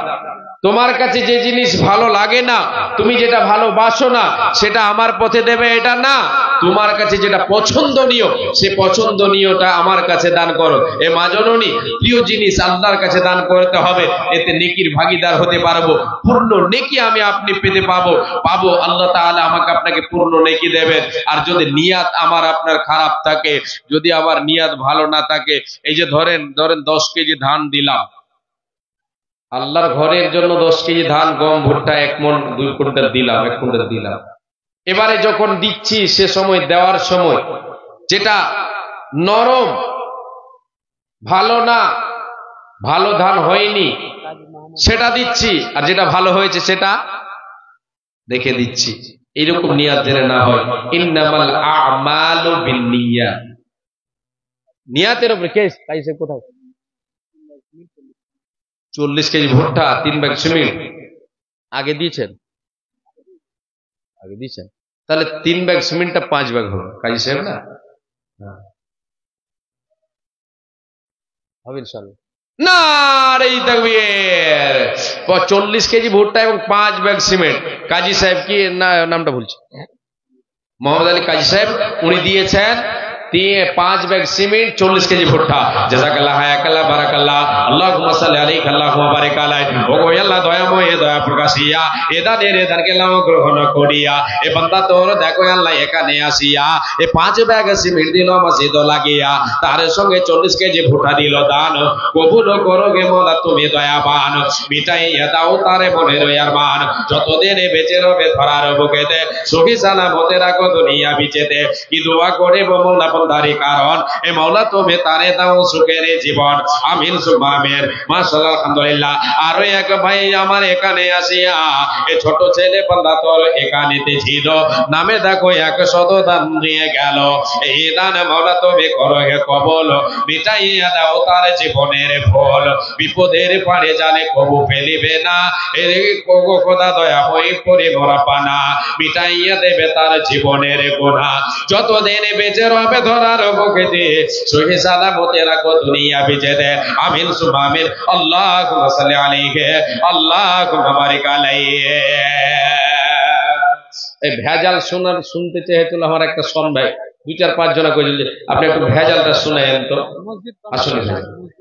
তোমার কাছে যে জিনিস ভালো লাগে না, তুমি যেটা ভালোবাসো না, সেটা আমার পথে দেবে, এটা না। তোমার কাছে যেটা পছন্দনীয়, সে পছন্দনীয়টা আমার কাছে দান করো। এ মা জননী, প্রিয় জিনিস আল্লাহর কাছে দান করতে হবে, এতে নেকির ভাগীদার হতে পারবো, পূর্ণ নেকি আমি আপনি পেতে পাবো। আল্লাহ তাআলা আমাকে আপনাকে পূর্ণ নেকি দেবেন। আর যদি নিয়াত আমার আপনার খারাপ থাকে, যদি আমার নিয়াত ভালো না থাকে, এই যে ধরেন 10 কেজি ধান দিলাম আল্লাহর ঘরের জন্য, 10 কেজি ধান, গম, ভুট্টা 1 মণ 2 কুইন্টাল দিলাম, 1 কুইন্টাল দিলাম। এবারে যখন দিচ্ছি, সে সময় দেওয়ার সময় যেটা নরম, ভালো না, ভালো ধান হয়নি, সেটা দিচ্ছি, আর যেটা ভালো হয়েছে সেটা দেখে দিচ্ছি। এইরকম নিয়াত যেন না হয়। ইন্নামাল আ'মালু বিন্নিয়াত। নিয়াতের উপরে কেস কাইছে কোথায়? 40 কেজি ভুট্টা, 3 ব্যাগ সিমেন্ট আগে দিয়েছেন, তাহলে 3 ব্যাগ সিমেন্টটা 5 ব্যাগ হবে, কাজী সাহেব না? হবে ইনশাআল্লাহ। নারে তাকবীর। 40 কেজি ভুট্টা এবং 5 ব্যাগ সিমেন্ট। কাজী সাহেব কি নামটা বলছি, মোহাম্মদ আলী কাজী সাহেব, উনি দিয়েছেন 5 ব্যাগ সিমেন্ট, 40 কেজি ভুট্টা। জাযাকাল্লাহ, হায়াকাল্লাহ, বারাকাল্লাহ, আল্লাহুম্মা সাল্লি আলাইহি, আল্লাহুম্মা বারিক আলাইহি। ও গো আল্লাহ দয়াময়, দয়া প্রকাশিয়া এ দানকে লাভ গ্রহণ করিয়া এ বান্দা তোর দেখো আল্লাহ এখানে আসিয়া 5 ব্যাগ সিমেন্ট দিল মসজিদ লাগিয়া, তার সঙ্গে 40 কেজি ভুট্টা দিল দান। কবুল করো গে মোলা তুমি দয়াবান, মিটাইয়া দাও তারে মনের আরমান। যতদিন বেঁচে রবে ধরার বুকেতে, সুখী সালামতে রাখো দুনিয়া বিচেতে। কি দোয়া করে মোলা বন্দারি কারণ এ মৌলা তুমি তারে দাও সুখের জীবন। আমিন সুম্মা আমিন। মাশাআল্লাহ, আলহামদুলিল্লাহ। আরো এক ভাই আমার এখানে আসিয়া এ ছোট ছেলে বান্দা তোর এখানেতে ছিল, নামে দেখো 100 দান দিয়ে গেল। এই দান মৌলা তুমি করো হে কবল, মিটাইয়া দাও তার জীবনের ভুল। বিপদের পারে জানে কবু ফেলিবে না, এ কবু খোদা দয়াময় পরি মোরা পানা, মিটাইয়া দেবে তার জীবনের গুনাহ। যতদিন বেঁচে রবে ধরার বুকেতে, সুখী সালামতে রাখো দুনিয়া বিজেতে। আমিন সুম্মা আমিন। আল্লাহুম্মা সাল্লি আলাইহি, আল্লাহুম্মা বারিক আলাইহি। এই ভেজাল শুনতে চেয়েছিল আমার একটা সন ভাই, 2-4-5 জন কইল যে আপনি একটু ভেজালটা শুনেন তো। আসলে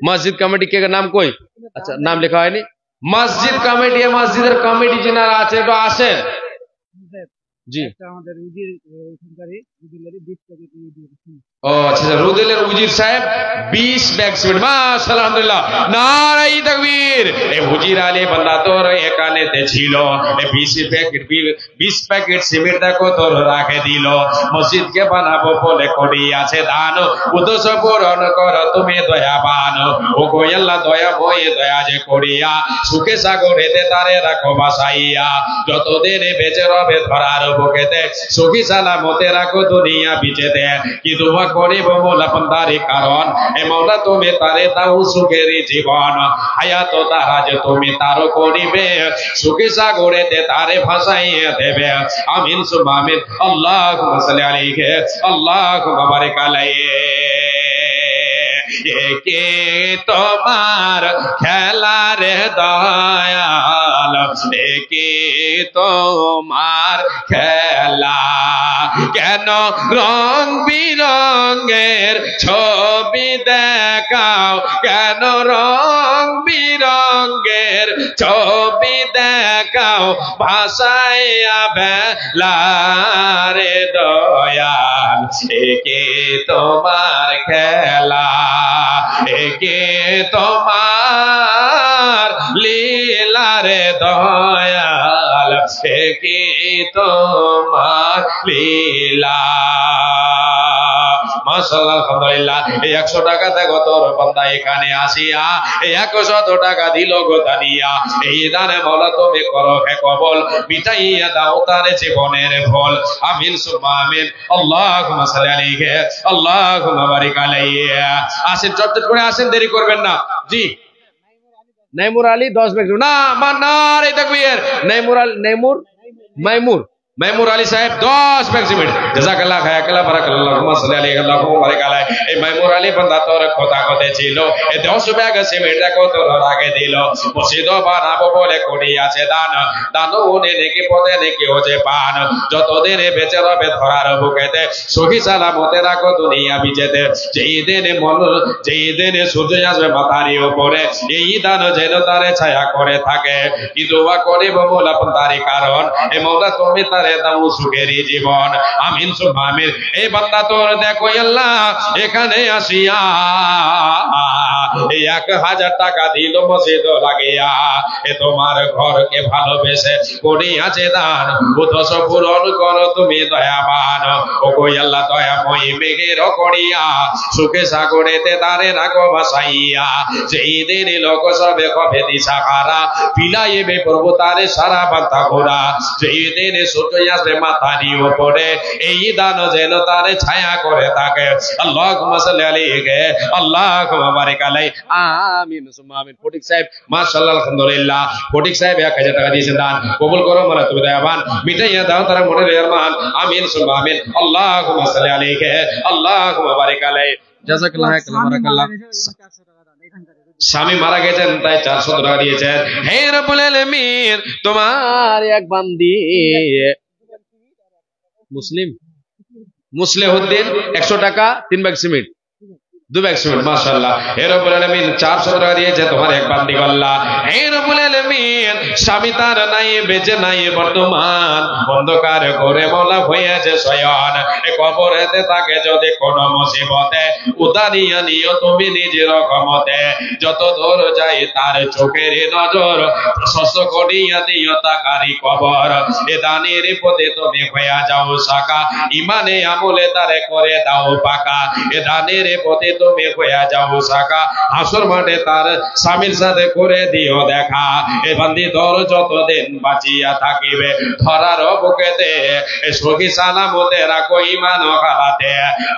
মসজিদ কমিটি কে নাম কই? আচ্ছা, নাম লেখা হয়নি। মসজিদ কমিটি, মসজিদের কমিটি যিনারা আছে একটু আসেন। জি, আমাদের ও আচ্ছা, রুদেলের উজির সাহেব 20 ব্যাগ সিমেন্ট। মাশাআল্লাহ, আলহামদুলিল্লাহ, নারাই তাকবীর। এই উজির আলী বান্দা তোর এখানেতে ছিল, 20 প্যাকেট সিমেন্ট দেখো তোর রাখে দিল। মসজিদকে বানাবো বলে করি আছে দান, উদ্দেশ্য পূরণ কর তুমি দয়াবান। ও গো আল্লাহ দয়াময়, দয়া যে করিয়া সুখে সাগরেতে তারে রাখো বাসাইয়া। যতদিন বেঁচে রবে ধরার বুকেতে, সুখী সালামতে রাখো দুনিয়া বিচেতে। কি দোয়া করিব মোলা বন্দারি কারণ এ মৌলা তুমি তারে দাও সুখের জীবন। হায়াত দারাজ তুমি তার করিবে, সুখী সাগরেতে তারে ভাসাইয়া দেবে। আমিন সুম্মা আমিন। আল্লাহুম্মা সাল্লি আলাইহি, আল্লাহুম্মা বারিক আলাইহি। একে তোমার খেলার দয়াল, একে তোমার খেলা, কেন রং বিরঙের ছবি দেখাও, কেন রং বিরঙের ছবি দেখাও, ভাসাইয়া বেলারে দয়াল। একে তোমার খেলা, একে তোমার লীলারে দয়াল, একে তোমার লীলা। মাশাআল্লাহ, আলহামদুলিল্লাহ। এই 100 টাকা দেখো তোর বান্দা এখানে আসিয়া 100 টাকা দিল গো দানিয়া। এই দানে মওলা তুমি করো হে কবল, মিটাইয়া দাও তার জীবনের ভুল। আমিন সুম্মা আমিন। আল্লাহুম্মা সাল্লি আলাইহি, আল্লাহুম্মা বারিক আলাইহি। আসেন, চটচট করে আসেন, দেরি করবেন না। জি, নাইমুর আলী 10 ব্যাগ না, নারে তাকবীর। মাইমুর আলী সাহেব 10 ব্যাগ সিমেন্ট। জাযাকাল্লাহ, হায়াকাল্লাহ, বারাকাল্লাহ, আল্লাহুম্মা সাল্লি আলাইহি, আল্লাহুম্মা বারিক আলাইহি। এই মাইমুর আলী বান্দা তোর কথা কথা ছিল, এই 10 ব্যাগ সিমেন্ট দেখো তোর আগে দিল। মসজিদ বানাবো বলে করি আছে দান, দানুনে নেকি পথে নেকি হচ্ছে পান। যতদিন বেঁচে রবে ধরার বুকেতে, সুখী সালামতে রাখো দুনিয়া বিচেতে। যেই দিনে সূর্য আসবে মাথারি উপরে, এই দান যেন তারে ছায়া করে থাকে। কি দোয়া করিব মোলা বন্দারি কারণ এ মওলা তুমি তারে দাও সুখের জীবন। আমিন সুম্মা আমিন। এই বান্দা তোর দেখো আল্লাহ এখানে আসিয়া 1000 টাকা দিল মসজিদ লাগিয়া। এ তোমার ঘরকে ভালোবেসে করিয়াছে দান, উদ্দেশ্য পূরণ করো তুমি দয়াবান। ও গো আল্লাহ দয়াময়, মেঘের করিয়া সুখে সাগরেতে তারে রাখো ভাসাইয়া। যেই দিন লোক সবে কবে দিশাহারা, বিলাইবে প্রভু তারে সারা বান্তা ঘোরা। যেই দিন সূর্য আসবে মাথারি উপরে, এই দান যেন তারে ছায়া করে থাকে। আল্লাহুম্মা সাল্লি আলাইহি, আল্লাহুম্মা বারিক আলাইহি। আমিন সুম্মা আমিন। ফটিক সাহেব, মাশাআল্লাহ, আলহামদুলিল্লাহ। ফটিক সাহেব 1000 টাকা দিয়েছেন দান, কবুল করো মোলা তুমি দয়াবান, মিটাইয়া দাও তার মনের আরমান। আমিন সুম্মা আমিন। আল্লাহুম্মা সাল্লি আলাইহি, আল্লাহুম্মা বারিক আলাইহি। জাযাকাল্লাহ, বারাকাল্লাহ। স্বামী মারা গেছেন তাই 400 টাকা দিয়েছেন। হে রব্বুল আলামিন, তোমার এক বান্দি মুসলিহুদ্দিন 100 টাকা 3 ব্যাগ সিমেন্ট 2 ব্যাগ সিমেন্ট, মাশাআল্লাহ। হে রব্বুল আলামিন 400 টাকা দিয়েছে তোমার এক বান্দি গল্লা। হে রব্বুল আলামিন, স্বামী তার নাই, বেঁচে নাই, বর্তমান অন্ধকার করে মওলা হয়েছে শয়ন। এ কবরেতে তাকে যদি কোনো মুসিবতে উতারিয়া নিও তুমি নিজের রহমতে, যত দূর যায় তার চোখের নজর শস্য করিয়া দিও তাকারি কবর। এ দানের পথে তুমি হইয়া যাও সাকা, ইমানে আমলে তারে করে দাও পাকা। এ দানের পথে তুমি হইয়া যাও সাকা, হাসর মাঠে তার স্বামীর সাথে করে দিও দেখা। এ বান্দি তোর যতদিন বাঁচিয়া থাকিবে ধরার বুকেতে সখী সালামতে রাখো ইমান হালাতে।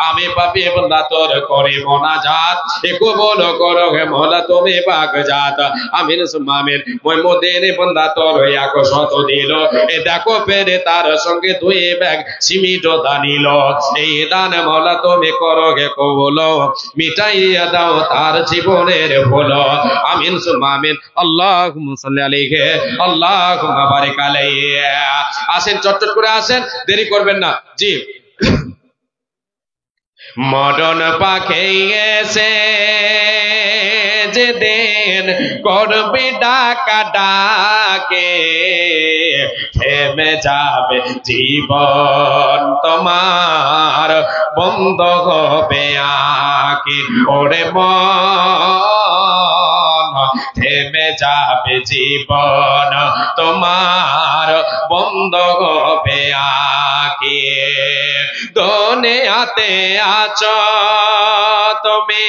আমি পাপী বান্দা তোর করি মোনাজাত, এ কবুল করো হে মওলা তুমি পাক জাত। আমিন সুম্মা আমিন। মই মদিনে বান্দা তোর এক শত দিল, এ দেখো পেরে তার সঙ্গে 2 ব্যাগ সিমিট দানিল। এই দান মওলা তুমি করো হে কবুল, মিটাইয়া দাও তার জীবনের ভুল। আমিন সুম্মা আমিন। আল্লাহুম্মা সাল্লি আলাইহি, আল্লাহুম্মা বারিক আলাইহি। আসেন, চটচট করে আসেন, দেরি করবেন না। জি, মরণ পাখি এসে যেদিন করবে ডাকা ডাকে, থেমে যাবে জীবন তোমার, বন্ধ হবে আঁকি। ওরে মন, থেমে যাবে জীবন তোমার, বন্ধ হবে আঁকি। দুনিয়াতে আছো তুমি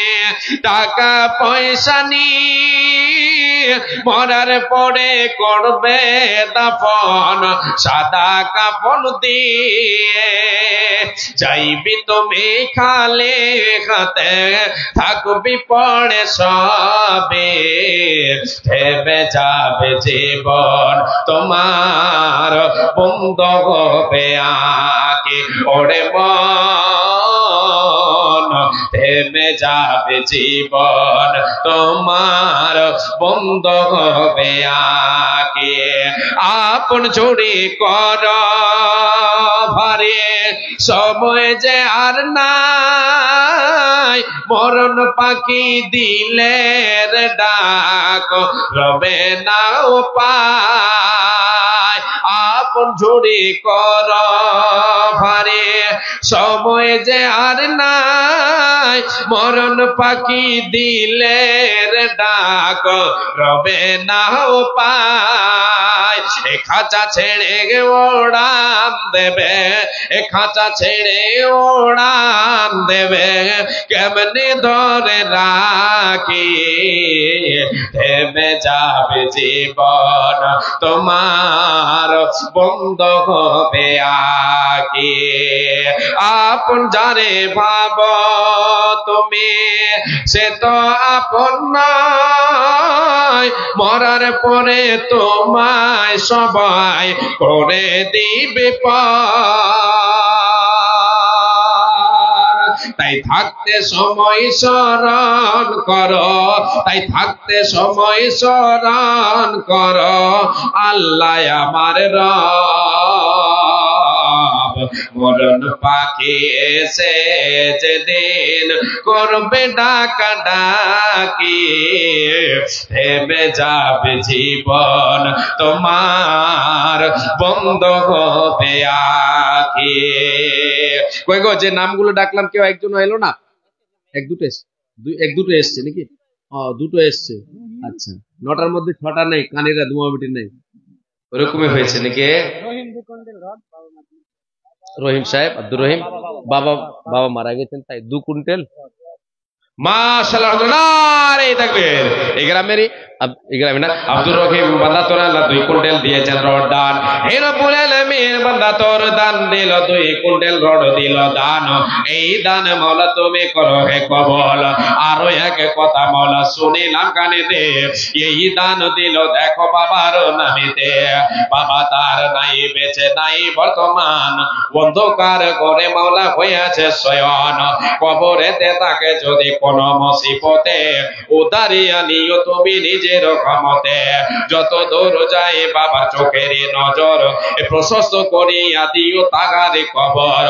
টাকা পয়সা নিয়ে, মরার পরে করবে দাফন সাদা কাফন দিয়ে। যাইবি তুমি খালে হাতে, থাকবি পড়ে সবে, থেমে যাবে জীবন তোমার, বন্ধ হবে আঁকি। ওরে মন, থেমে যাবে জীবন তোমার, বন্ধ হবে আঁকি। আপন চুরি কর ভারে, সময় যে আর নাই, মরণ পাখি দিলের ডাক রবে না উপায়। আপন ঝুড়ি কর ভারে, সময় যে আর নাই, মরণ পাখি দিলের ডাক রবে না উপায়। এ খাঁচা ছেড়ে ওড়ান দেবে, এ খাঁচা ছেড়ে ওড়ান দেবে, কেমনে ধরে রাখি। থেমে যাবে জীবন তোমার, বন্ধ হবে আঁকি। আপন যারে ভাব তুমি সে তো আপন নয়, মরার পরে তোমায় সবাই করে দিবে পার। তাই থাকতে সময় স্মরণ করো, তাই থাকতে সময় স্মরণ করো, আল্লাহ আমার রব। মরণ পাখি এসে যেদিন করবে ডাকা ডাকি, থেমে যাবে জীবন তোমার, বন্ধ হবে আঁকি। কই গো, যে নামগুলো ডাকলাম কেউ একজন এলো না? এক দুটো এসছে নাকি? দুটো এসছে। আচ্ছা, 9টার মধ্যে 6টা নেই, কানিরা দুমাবিটি নেই, ওরকমই হয়েছে নাকি? রহিম সাহেব, আব্দুর রহিম বাবা, বাবা মারা গেছেন তাই 2 কুইন্টাল। মাশাআল্লাহ, নারে তাকবীর। এই গ্রামেরই, এই গ্রামে না, আব্দুর রহিম বান্দা তোর আল্লাহ 2 কুইন্টাল দিয়েছেন রড দান। হে রব্বুল আলামিন, বান্দা তোর দান দিল, 2 কুইন্টাল রড দিল দান। এই দান মাওলা তুমি করো হে কবুল। আরো এক কথা মাওলা শুনিলাম কানেতে, এই দান দিল দেখো বাবার নামেতে। বাবা তার নাই, বেঁচে নাই, বর্তমান অন্ধকার করে মাওলা হয়েছে শয়ন। কবরেতে তাকে যদি কোন মুসিবতে, উদারিয়া নিও তুমি নিজের ক্ষমতে। যত দূর যায় বাবার চোখের নজর, প্রশস্ত করিয়া দিও তাগারে কবর।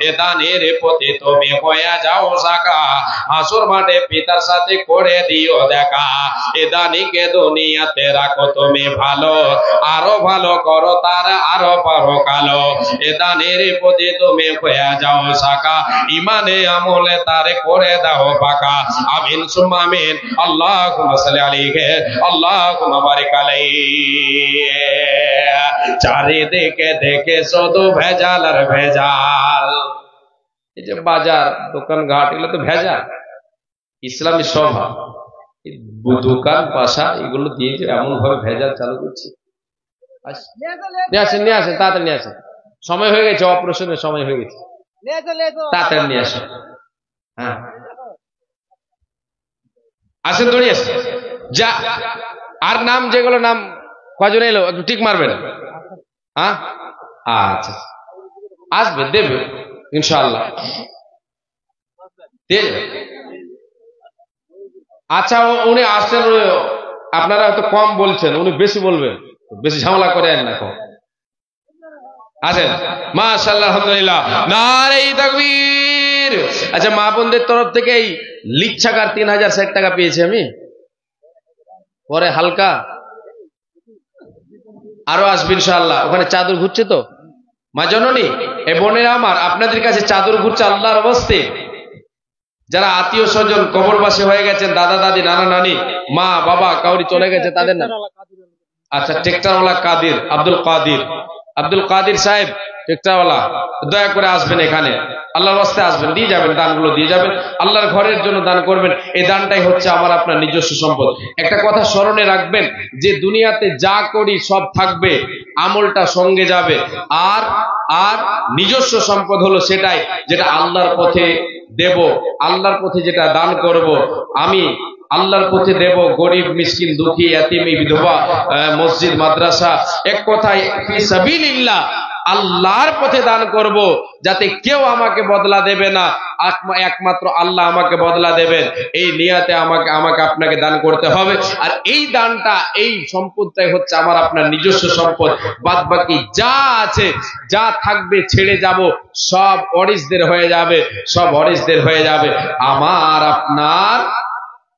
এ দানের প্রতি তুমি হইয়া যাও সাকা, হাসুর মাঠে পিতার সাথে করে দিও দেখা। এ দানিকে দুনিয়াতে রাখো তুমি ভালো, আরো ভালো করো তার আরো পারো কালো। এ দানের প্রতি তুমি হইয়া যাও সাকা, ইমানে আমলে তারে করে দাও পাকা। আমিন সুম্মা আমিন। আল্লাহুম্মা সাল্লি আলাইহি, আল্লাহুম্মা বারিক আলাইহি। চারিদিকে দেখে শুধু ভেজাল আর ভেজাল। এই যে বাজার দোকান ঘাট এগুলো তো ভেজাল। ইসলামী সভা দোকান পাশা এগুলো দিয়ে যে এমন ভাবে ভেজাল চালু করছে। নিয়ে আসেন নিয়ে আসেন, তাড়াতাড়ি নিয়ে আসেন, সময় হয়ে গেছে, অপারেশনের সময় হয়ে গেছে, তাড়াতাড়ি নিয়ে আসেন। হ্যাঁ আসেন, দৌড়িয়ে আসেন। যা আর নাম যেগুলো নাম কজন এলো একটু টিক মারবেন। হ্যাঁ আচ্ছা, আসবে দেবে ইনশাআল্লাহ। আচ্ছা উনি আসছেন, আপনারা হয়তো কম বলছেন, উনি বেশি বলবেন, বেশি ঝামেলা করে না এখন। আসেন, মাশাআল্লাহ, আলহামদুলিল্লাহ, নারে তাকবীর। আচ্ছা মা বোনদের তরফ থেকে এই লিচ্ছাকার 3060 টাকা পেয়েছি আমি, পরে হালকা আরো আসবে ইনশাআল্লাহ। ওখানে চাদর ঘুরছে তো মা জননী, এ বোনেরা আমার, আপনাদের কাছে চাদর ঘুরছে আল্লাহর হস্তে। যারা আত্মীয় স্বজন কবরবাসী হয়ে গেছেন, দাদা দাদি নানা নানি মা বাবা কাউরি চলে গেছে, তাদের নাম। আচ্ছা ট্রেক্টরওয়ালা কাদির, আব্দুল কাদির সাহেব ট্রেক্টরওয়ালা, দয়া করে আসবেন এখানে, আল্লাহর রাস্তে আসবেন, দিয়ে যাবেন, দানগুলো দিয়ে যাবেন, আল্লাহর ঘরের জন্য দান করবেন। এই দানটাই হচ্ছে আমার আপনার নিজস্ব সম্পদ। একটা কথা স্মরণে রাখবেন যে দুনিয়াতে যা করি সব থাকবে, আমলটা সঙ্গে যাবে, আর আর নিজস্ব সম্পদ হলো সেটাই যেটা আল্লাহর পথে দেব, আল্লাহর পথে যেটা দান করব, আমি আল্লাহর পথে দেব, গরিব মিসকিন দুঃখী এতিম বিধবা, মসজিদ মাদ্রাসা, এক কথায় ফি সাবিলিল্লাহ, আল্লাহর পথে দান করব, যাতে কেউ আমাকে বদলা দেবে না, একমাত্র আল্লাহ আমাকে বদলা দেবেন। এই নিয়াতে আমাকে আপনাকে দান করতে হবে। আর এই দানটা, এই সম্পদটাই হচ্ছে আমার আপনার নিজস্ব সম্পদ। বাদ বাকি যা আছে, যা থাকবে ছেড়ে যাব, সব ওয়ারিসদের হয়ে যাবে, সব ওয়ারিসদের হয়ে যাবে, আমার আপনার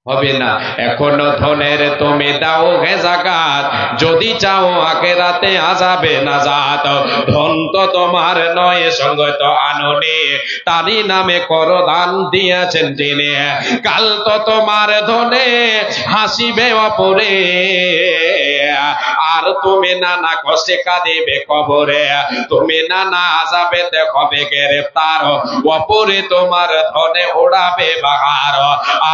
হবে না। এখনো ধনের তুমি দাও হে যাকাত, যদি চাও আখিরাতে আযাবে নাজাত। ধন তো তোমার নয়, সঙ্গ তো আননে, তারই নামে করো দান দিয়েছেন যিনি। কাল তো তোমার ধনে হাসিবে অপরে, আর তুমি নানা কষ্টে কাঁদিবে কবরে। তুমি নানা আযাবেতে হবে গ্রেফতার, অপরে তোমার ধনে ওড়াবে বাহার।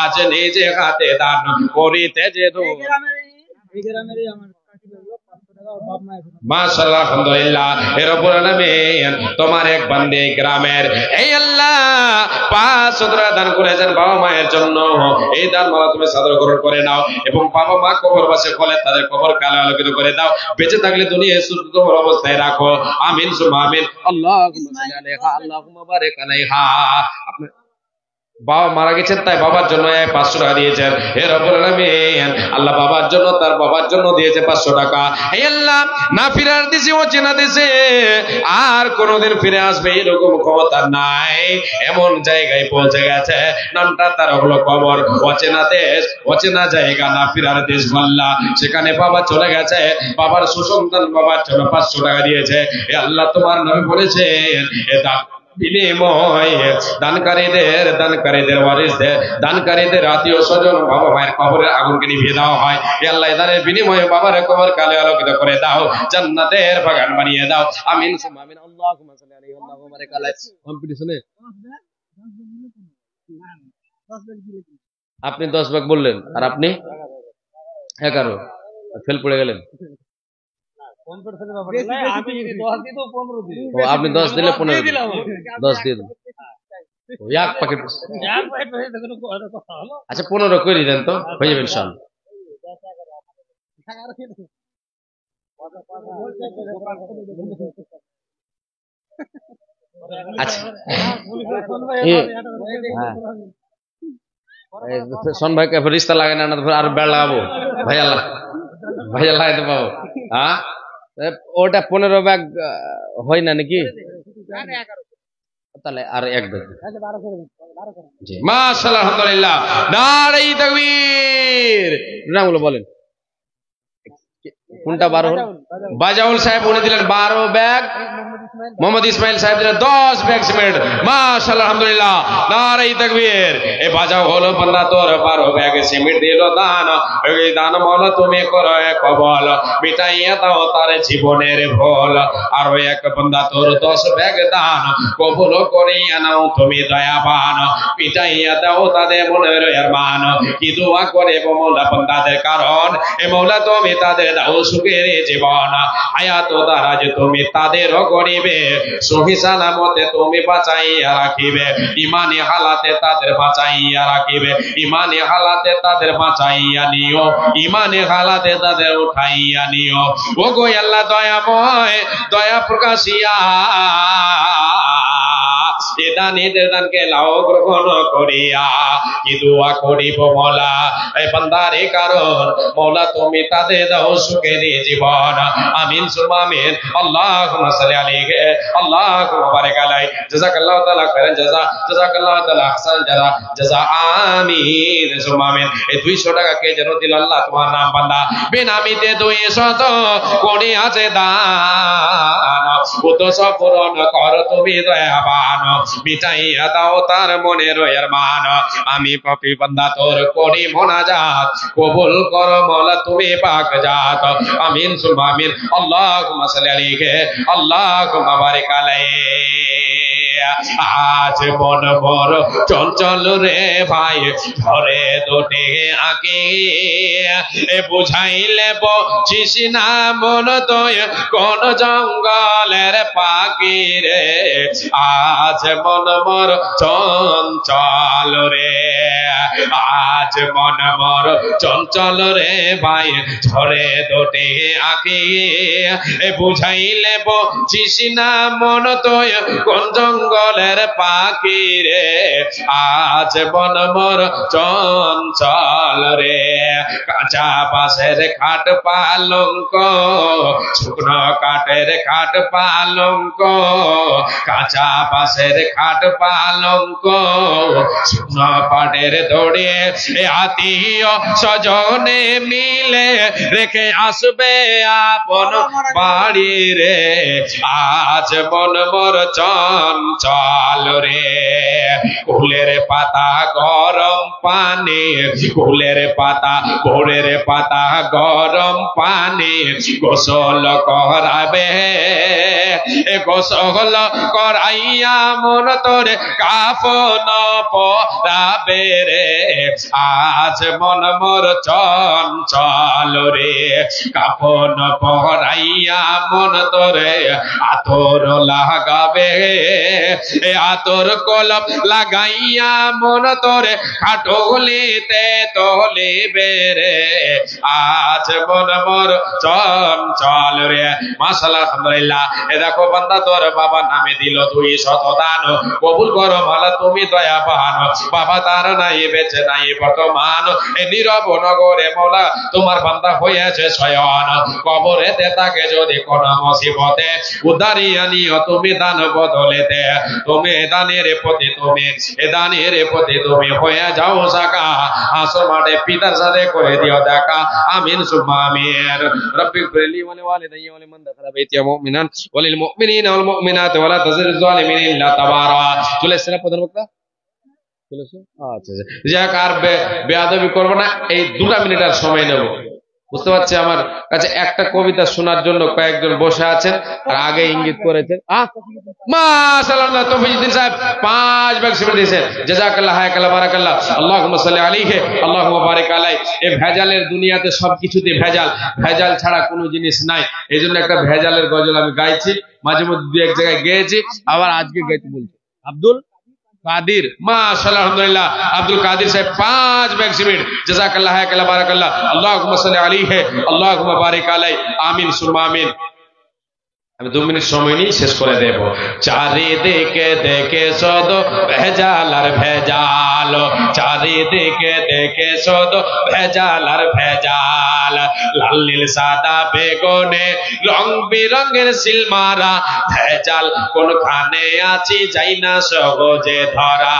আজ নিজে হাতে দান করিতে যে মাশাআল্লাহ, আলহামদুলিল্লাহ। এর উপর নামে তোমার এক বান্দে গ্রামের, এই আল্লাহ 500 টাকা দান করেছেন বাবা মায়ের জন্য। এই দান মালা তুমি সাদর গ্রহণ করে নাও, এবং বাবা মা কবরবাসী হলে তাদের কবর কালো আলোকিত করে দাও, বেঁচে থাকলে দুনিয়ায় সুস্থ অবস্থায় রাখো। আমিন সুম্মা আমিন। আল্লাহুম্মা সাল্লি আলাইহা, আল্লাহুম্মা বারিক আলাইহা। বাবা মারা গেছেন, তাই বাবার জন্য 500 টাকা দিয়েছেন। হে রব্বুল আলামিন, আল্লাহ বাবার জন্য, তার বাবার জন্য দিয়েছে 500 টাকা। হে আল্লাহ, না ফিরার দিছে, অচেনা দিছে, আর কোনোদিন ফিরে আসবে এরকম ক্ষমতা নাই, এমন জায়গায় পৌঁছে গেছে, নামটা তার হলো কবর। অচেনা দেশ, অচেনা জায়গা, না ফিরার দেশ বললা, সেখানে বাবা চলে গেছে, বাবার সুসন্তান বাবার জন্য 500 টাকা দিয়েছে। হে আল্লাহ, তোমার নামে বলেছেন, এটা বিনিময় দানকারীদের ওয়ারিসদের, দানকারীদের আত্মীয় স্বজন বাবা মায়ের কবরের আগুনকে নিভিয়ে দেওয়া হয়। আল্লাহ দানের বিনিময়ে বাবার কবর কালে আলোকিত করে দাও, জান্নাতের বাগান বানিয়ে দাও। আমিন সুম্মা আমিন। আল্লাহুম্মা সাল্লি আলাইহি, আল্লাহুম্মা বারিক আলাইহি। কম্পিটিশনে আপনি 10 ভাগ বললেন, আর আপনি 11, ফেল পড়ে গেলেন। আপনি 10 দিলে 15 দিলাম, 10 দিয়ে দিন, এক প্যাকেট। আচ্ছা 15 করে দেন তো, হয়ে যাবে ইনশাআল্লাহ। আচ্ছা শোন ভাইকে রিস্তা লাগে না, আর বেড় লাগাবো ভাইয়া, ভাইয়া লাগাইতে পাবো। হ্যাঁ ওটা 15 ব্যাগ হয় না নাকি? তাহলে আর এক ব্যাগ। মাশাআল্লাহ, আলহামদুলিল্লাহ, নারে তাকবীর। নামগুলো বলেন, কোনটা 12 হল? বাজাউল সাহেব উনি দিলেন 12 ব্যাগ, মোহাম্মদ ইসমাইল সাহেব দিলেন 10 ব্যাগ সিমেন্ট। মাশাআল্লাহ, আলহামদুলিল্লাহ, নারে তাকবীর। এই বাজাও হলো বান্দা তোর 12 ব্যাগ সিমেন্ট দিল দান, এই দান বল তুমি করো কবল, মিটাইয়া দাও তার জীবনের ভুল। আর ওই এক বান্দা তোর 10 ব্যাগ দান কবুল করিয়া নাও তুমি দয়াবান, মিটাইয়া দাও তাদের মনের আরমান। কি দোয়া করে মওলা বান্দাদের, কারণ এ মওলা তুমি তাদের দাও সুখের জীবন, হায়াত দারাজ তুমি তাদেরও গরিবে, সহি সালামতে তুমি বাঁচাইয়া রাখিবে, ইমানি হালাতে তাদের বাঁচাইয়া রাখিবে, ইমানি হালাতে তাদের বাঁচাইয়া নিও, ইমানি হালাতে তাদের উঠাইয়া নিও। ও গো আল্লাহ দয়াময়, দয়া প্রকাশিয়া এ দানিদের দানকে লাও গ্রহণ করিয়া কি দোয়া করিব মওলা এই বান্দারে, কারণ মওলা তুমি তাদের দাও সুখের জীবন। আমিন সুম্মা আমিন। আল্লাহুম্মা সাল্লি আলাইহি, আল্লাহুম্মা বারিক আলাইহি। জাযাকাল্লাহু তাআলা খাইরান জাযা, জাযাকাল্লাহু তাআলা আহসান জাযা, জাযা। আমিন সুম্মা আমিন। এই 200 টাকা কে যেন দিল আল্লাহ তোমার নাম বান্দা, বেনামিতে 200 কোটি আছে দান, কত সপূরণ কর তুমি দয়াবান, মিটাইয়া দাও তার মনের আরমান। আমি পাপী বান্দা তোর করি মোনাজাত, কবুল কর মওলা তুমি পাক জাত। আমিন সুম্মা আমিন। আল্লাহুম্মা সাল্লি আলাইহি, আল্লাহুম্মা বারিক আলাইহি। আজ মন বড় চঞ্চল রে ভাই, ধরে দোটে আঁকে এ বুঝাইলে বচিস না মন তোয় কোন জঙ্গলের পাখি রে। আজ মন মোর চঞ্চল রে, আজ মন মোর চঞ্চল রে ভাই, ধরে দোটে আঁকে এ বুঝাইলে বচিস না মন তোয় কোন জঙ্গলের পাখি রে। আজ মন মোর চঞ্চল রে, কাঁচা বাঁশের খাট পালঙ্ক, শুকনো কাঠের খাট পালঙ্ক, কাঁচা বাঁশের খাট পালঙ্ক, শুকনো কাঠের দড়ি, আত্মীয় স্বজনে মিলে রেখে আসবে আপন বাড়ি রে। আজ মন মোর চঞ্চল রে, কুলের পাতা গরম পানি, কুলের পাতা ভোরের পাতা গরম পানি, গোসল করাবে গোসল করাইয়া মন তোরে কাফন পরাবে রে। আজ মন মোর চঞ্চল রে, কাফন পরাইয়া মন তোরে আতর লাগাবে, আতর কলপ লাগাইয়া মন তোরে খাটলিতে তলিবে রে। আজ মন মোর চঞ্চল রে। মাশাআল্লাহ, আলহামদুলিল্লাহ। এ দেখো বান্দা তোর বাবা নামে দিল 200 দান, কবুল করো মালা তুমি দয়াবান। বাবা তার নাই বেঁচে নাই বর্তমান, এ নীরব নগরে মওলা তোমার বান্দা হয়েছে শয়ন। কবরেতে তাকে যদি কোন মুসিবতে উদ্ধারিয়া নিও তুমি দান বদলেতে, তুমি দানের প্রতি তুমি এ দানের প্রতি তুমি হয়ে যাও সাকা, হাসর মাঠে পিতার সাথে করে দিও দেখা। আমিন সুম্মা আমিন। রব্বিক ফিরলি ওয়া লিওয়ালিদাইয়া ওয়া লিমান দাখালা বাইতি মুমিনান ওয়া লিল মুমিনিনা ওয়াল মুমিনাতি ওয়া লা তাজিদু যালিমিন ইল্লা তাবারা। চলে এসেছে না প্রধান বক্তা? চলেছে? আচ্ছা, যাক আর বেয়াদবি করবো না, এই 2 মিনিট আর সময় নেব। বুঝতে পারছি আমার কাছে একটা কবিতা শোনার জন্য কয়েকজন বসে আছেন, আর আগে ইঙ্গিত করেছেন। মাশাআল্লাহ, তৌফিকুদ্দিন সাহেব 5 ব্যাগ সিমেন্ট দিয়েছেন। জাযাকাল্লাহ, হায়াকাল্লাহ, বারাকাল্লাহ। আল্লাহুম্মা সাল্লি আলাইহি, আল্লাহুম্মা বারিক আলাইহি। এই ভেজালের দুনিয়াতে সবকিছুতে ভেজাল, ভেজাল ছাড়া কোনো জিনিস নাই। এই জন্য একটা ভেজালের গজল আমি গাইছি, মাঝে মধ্যে 2-1 জায়গায় গেয়েছি, আবার আজকে গাইতে বলছি। আব্দুল কাদির, মাশাআল্লাহ, আলহামদুলিল্লাহ। আব্দুল কাদির সাহেব 5 ব্যাগ সিমেন্ট। জাযাকাল্লাহ, হায়াকাল্লাহ, বারাকাল্লাহ। আল্লাহুম্মা সাল্লি আলাইহি, আল্লাহুম্মা বারিক আলাইহি। আমিন সুম্মা আমিন। আমি 2 মিনিট সময় নিয়ে শেষ করে দেব। চারিদিকে দেখে শুধু ভেজাল আর ভেজাল, চারিদিকে দেখে শুধু ভেজাল আর ভেজাল, লাল নীল সাদা বেগুনে রং বিরঙের সিলমারা, ভেজাল কোনখানে আছি যাই না সহজে ধরা।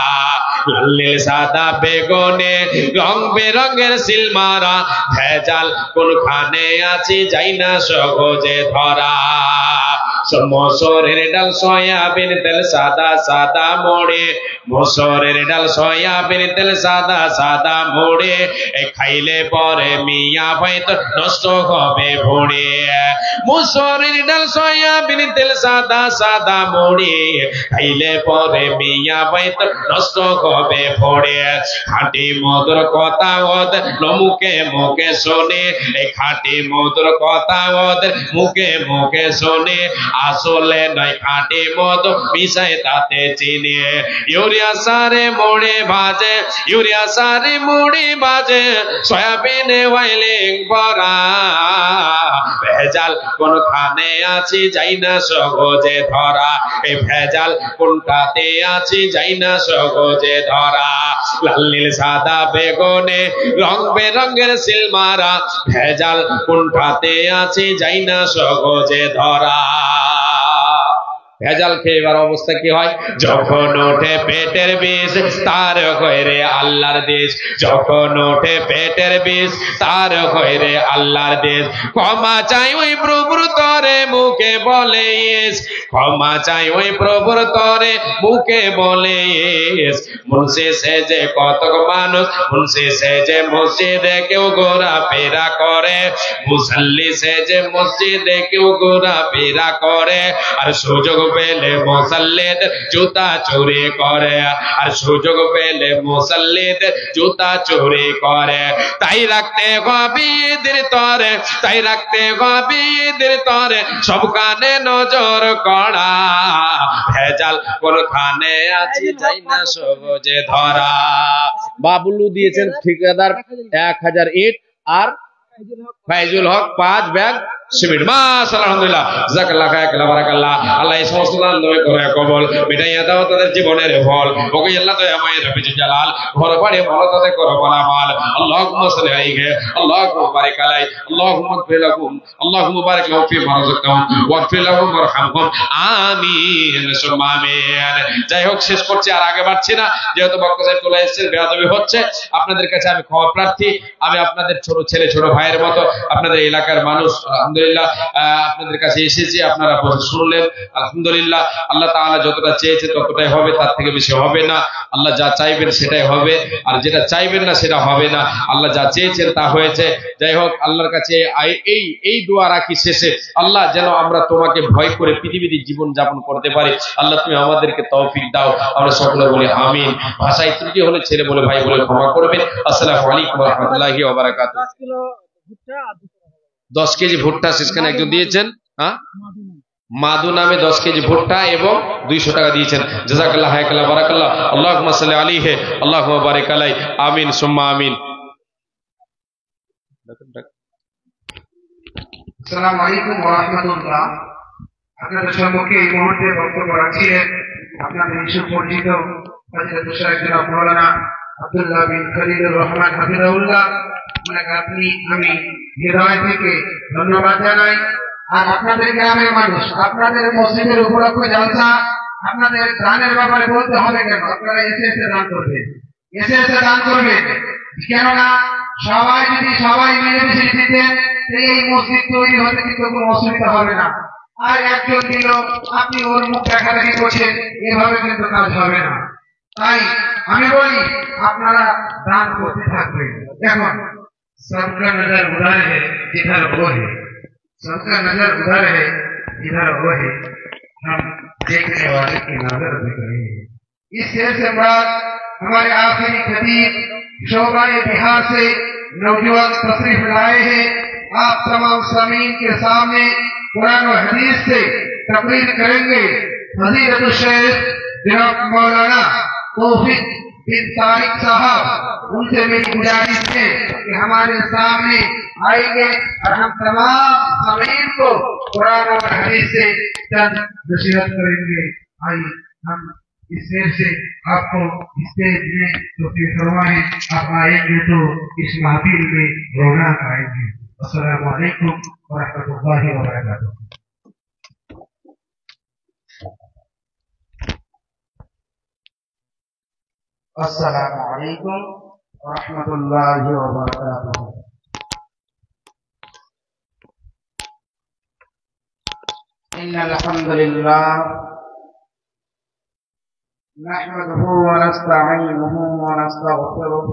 লাল নীল সাদা বেগুনে রং বেরঙের সিলমারা, ভেজাল কোনখানে আছি যাই না সহজে ধরা। মসুরের ডাল সয়াবিন তেল সাদা সাদা মোড়ে, মসুরের ডাল সয়াবিন তেল সাদা সাদা মোড়ে, খাইলে পরে মিয়া ভাই তো নষ্ট হবে ভোরে। মসুরের ডাল সয়াবিন তেল সাদা সাদা মোড়ে, খাইলে পরে মিয়া ভাই তো নষ্ট হবে ভোরে। খাঁটি মধুর কথা ওদের মুখে মুখে শোনে, খাঁটি মধুর কথা ওদের মুখে মুখে শোনে, আসলে নয় খাঁটি মধু মিশায় তাতে চিনি। ইউরিয়া সারে মুড়ি ভাজে, ইউরিয়া সারে মুড়ি ভাজে, সয়াবিনে ওয়াইলিং ভরা, ভেজাল কোনখানে আছি যাই না সহজে ধরা। এই ভেজাল কোনটাতে আছি যাই না সহজে ধরা। লাল নীল সাদা বেগুনে রং বেরঙের সিলমারা, ভেজাল কোনটাতে আছি যাই না সহজে ধরা। ভেজাল খেয়ে এবার অবস্থা কি হয়? যখন ওঠে পেটের বিষ তার হয় রে আল্লাহর দেশ, যখন ওঠে পেটের বিষ তার হয় রে আল্লাহর দেশ। ক্ষমা চাই ওই প্রভুর তরে মুখে বলে ইয়েস, ক্ষমা চাই ওই প্রভুর তরে মুখে বলে ইয়েস। মুন্সি সেজে কতক মানুষ, মুন্সি সেজে মসজিদে কেউ ঘোরা ফেরা করে, মুসল্লি সেজে মসজিদে কেউ ঘোরা ফেরা করে, আর সুযোগ পেলে মুসল্লিদের জুতা চুরি করে, আর সুযোগ পেলে মুসল্লিদের জুতা চুরি করে। তাই রাখতে হবে ঈদের তরে, তাই রাখতে হবে ঈদের তরে সব কানে নজর করা, ভেজাল কোনখানে আছে যাই না সহজে ধরা। বাবুলু দিয়েছেন ঠিকাদার 1000 ইট, আর ফাইজুল হক 5 ব্যাগ সিমেন্ট। মাশাআল্লাহ, আলহামদুলিল্লাহ, জাযাকাল্লাহ খায়রাল্লাহ, বারাকাল্লাহ। আল্লাহ এই সমস্ত দান নামে করে কবুল, মিটাইয়া দাও তাদের জীবনের ফল। ওগো আল্লাহ তো আমায় রব্বি জালাল ঘর বাড়ি ভালো তাদের করো মালামাল। আল্লাহুম্মা সাল্লি আলাইহি, আল্লাহুম্মা বারিক আলাইহি, আল্লাহুম্মা ইগফির লাহুম, আল্লাহুম্মা বারিক লাহুম ফি মা রাযাকতাহুম ওয়াগফির লাহুম ওয়ারহামহুম, আমিন সুম্মা আমিন। যাই হোক, শেষ করছি, আর আগে বাড়ছি না, যেহেতু বক্তা সাহেব চলে এসেছেন, বেয়াদবি হচ্ছে। আপনাদের কাছে আমি ক্ষমা প্রার্থী। আমি আপনাদের ছোট ছেলে ছোট ভাইয়ের মতো, আপনাদের এলাকার মানুষ। আলহামদুলিল্লাহ আপনাদের কাছে এসেছি, আপনারা শুনলেন। আলহামদুলিল্লাহ, আল্লাহ তাআলা যতটা চেয়েছে ততটাই হবে, তার থেকে বেশি হবে না। আল্লাহ যা চাইবেন সেটাই হবে, আর যেটা চাইবেন না সেটা হবে না। আল্লাহ যা চেয়েছেন তা হয়েছে। যাই হোক, আল্লাহর কাছে এই দোয়া রাখি শেষে, আল্লাহ যেন আমরা তোমাকে ভয় করে পৃথিবীতে জীবন যাপন করতে পারি। আল্লাহ তুমি আমাদেরকে তৌফিক দাও। আমরা সকলে বলি আমিন। ভাষায় ত্রুটি হলে ছেলে বলে ভাই বলে ক্ষমা করবেন। আসসালামু আলাইকুম ওয়া রাহমাতুল্লাহি ওয়া বারাকাতুহু। 10 কেজি ভুট্টা সেখানে একজন দিয়েছেন, মাদু নামে 10 কেজি ভুট্টা এবং 200 টাকা দিয়েছেন। জাযাকাল্লাহ খায়রাল্লাহ, বারাকাল্লাহ। আল্লাহুম্মা সাল্লি আলাইহি, আল্লাহুম্মা বারিক আলাইহি, আমিন সুম্মা আমিন। আসসালামু আলাইকুম ওয়া রাহমাতুল্লাহ। আপনাদের সম্মুখে এই মুহূর্তে বক্তব্য রাখছিলেন আপনাদের সুপরিচিত হযরত শাইখ জনাব মাওলানা আব্দুল্লাহ বিন খলিলুর রহমান হাফিজাহুল্লাহ। আমি হৃদয় থেকে ধন্যবাদ জানাই। আর আপনাদের গ্রামের মানুষ, আপনাদের মসজিদের উপলক্ষ জালসা, আপনাদের দানের ব্যাপারে বলতে হবে কেন? আপনারা এসে দান করবেন, এসে দান করবেন। কেননা সবাই মিলেমিশে দিতেন, এই মসজিদ তৈরি হতে কিন্তু কোনো অসুবিধা হবে না। আর একজন দিল, আপনি ওর মুখ দেখাদেখি করছেন, এভাবে কিন্তু কাজ হবে না। তাই আমি বলি আপনারা দান করতে থাকবেন। দেখুন, सबका नजर उधर है जिधर वो है, सबका नजर उधर है जिधर वो है, हम देखने वाले की नजर देख रहे हैं। इस शेर से बात हमारे आखिरी खतीब शोभा बिहार से नौजवान तशरीफ लाए हैं। आप तमाम सामीन के सामने कुरान और हदीस से तकरीर करेंगे। फजीलतुल शेख जनाब मौलाना तौफीक बिन तारिक साहब, उनसे मेरी गुजारिश है कि हमारे सामने आएंगे और हम तमाम सामीन को कुरान और हदीस से चंद नसीहत करेंगे। आइए हम इस शेर से आपको स्टेज में तो फरमाएं, आप आएंगे तो इस महफिल में रौनक आएगी। अस्सलामु अलैकुम व रहमतुल्लाहि व बरकातुहू। अस्सलामु अलैकुम व रहमतुल्लाहि व बरकातुहू। इन्नल हम्दुलिल्लाह नहमदुहु व नस्तईनुहु व नस्तगफिरुह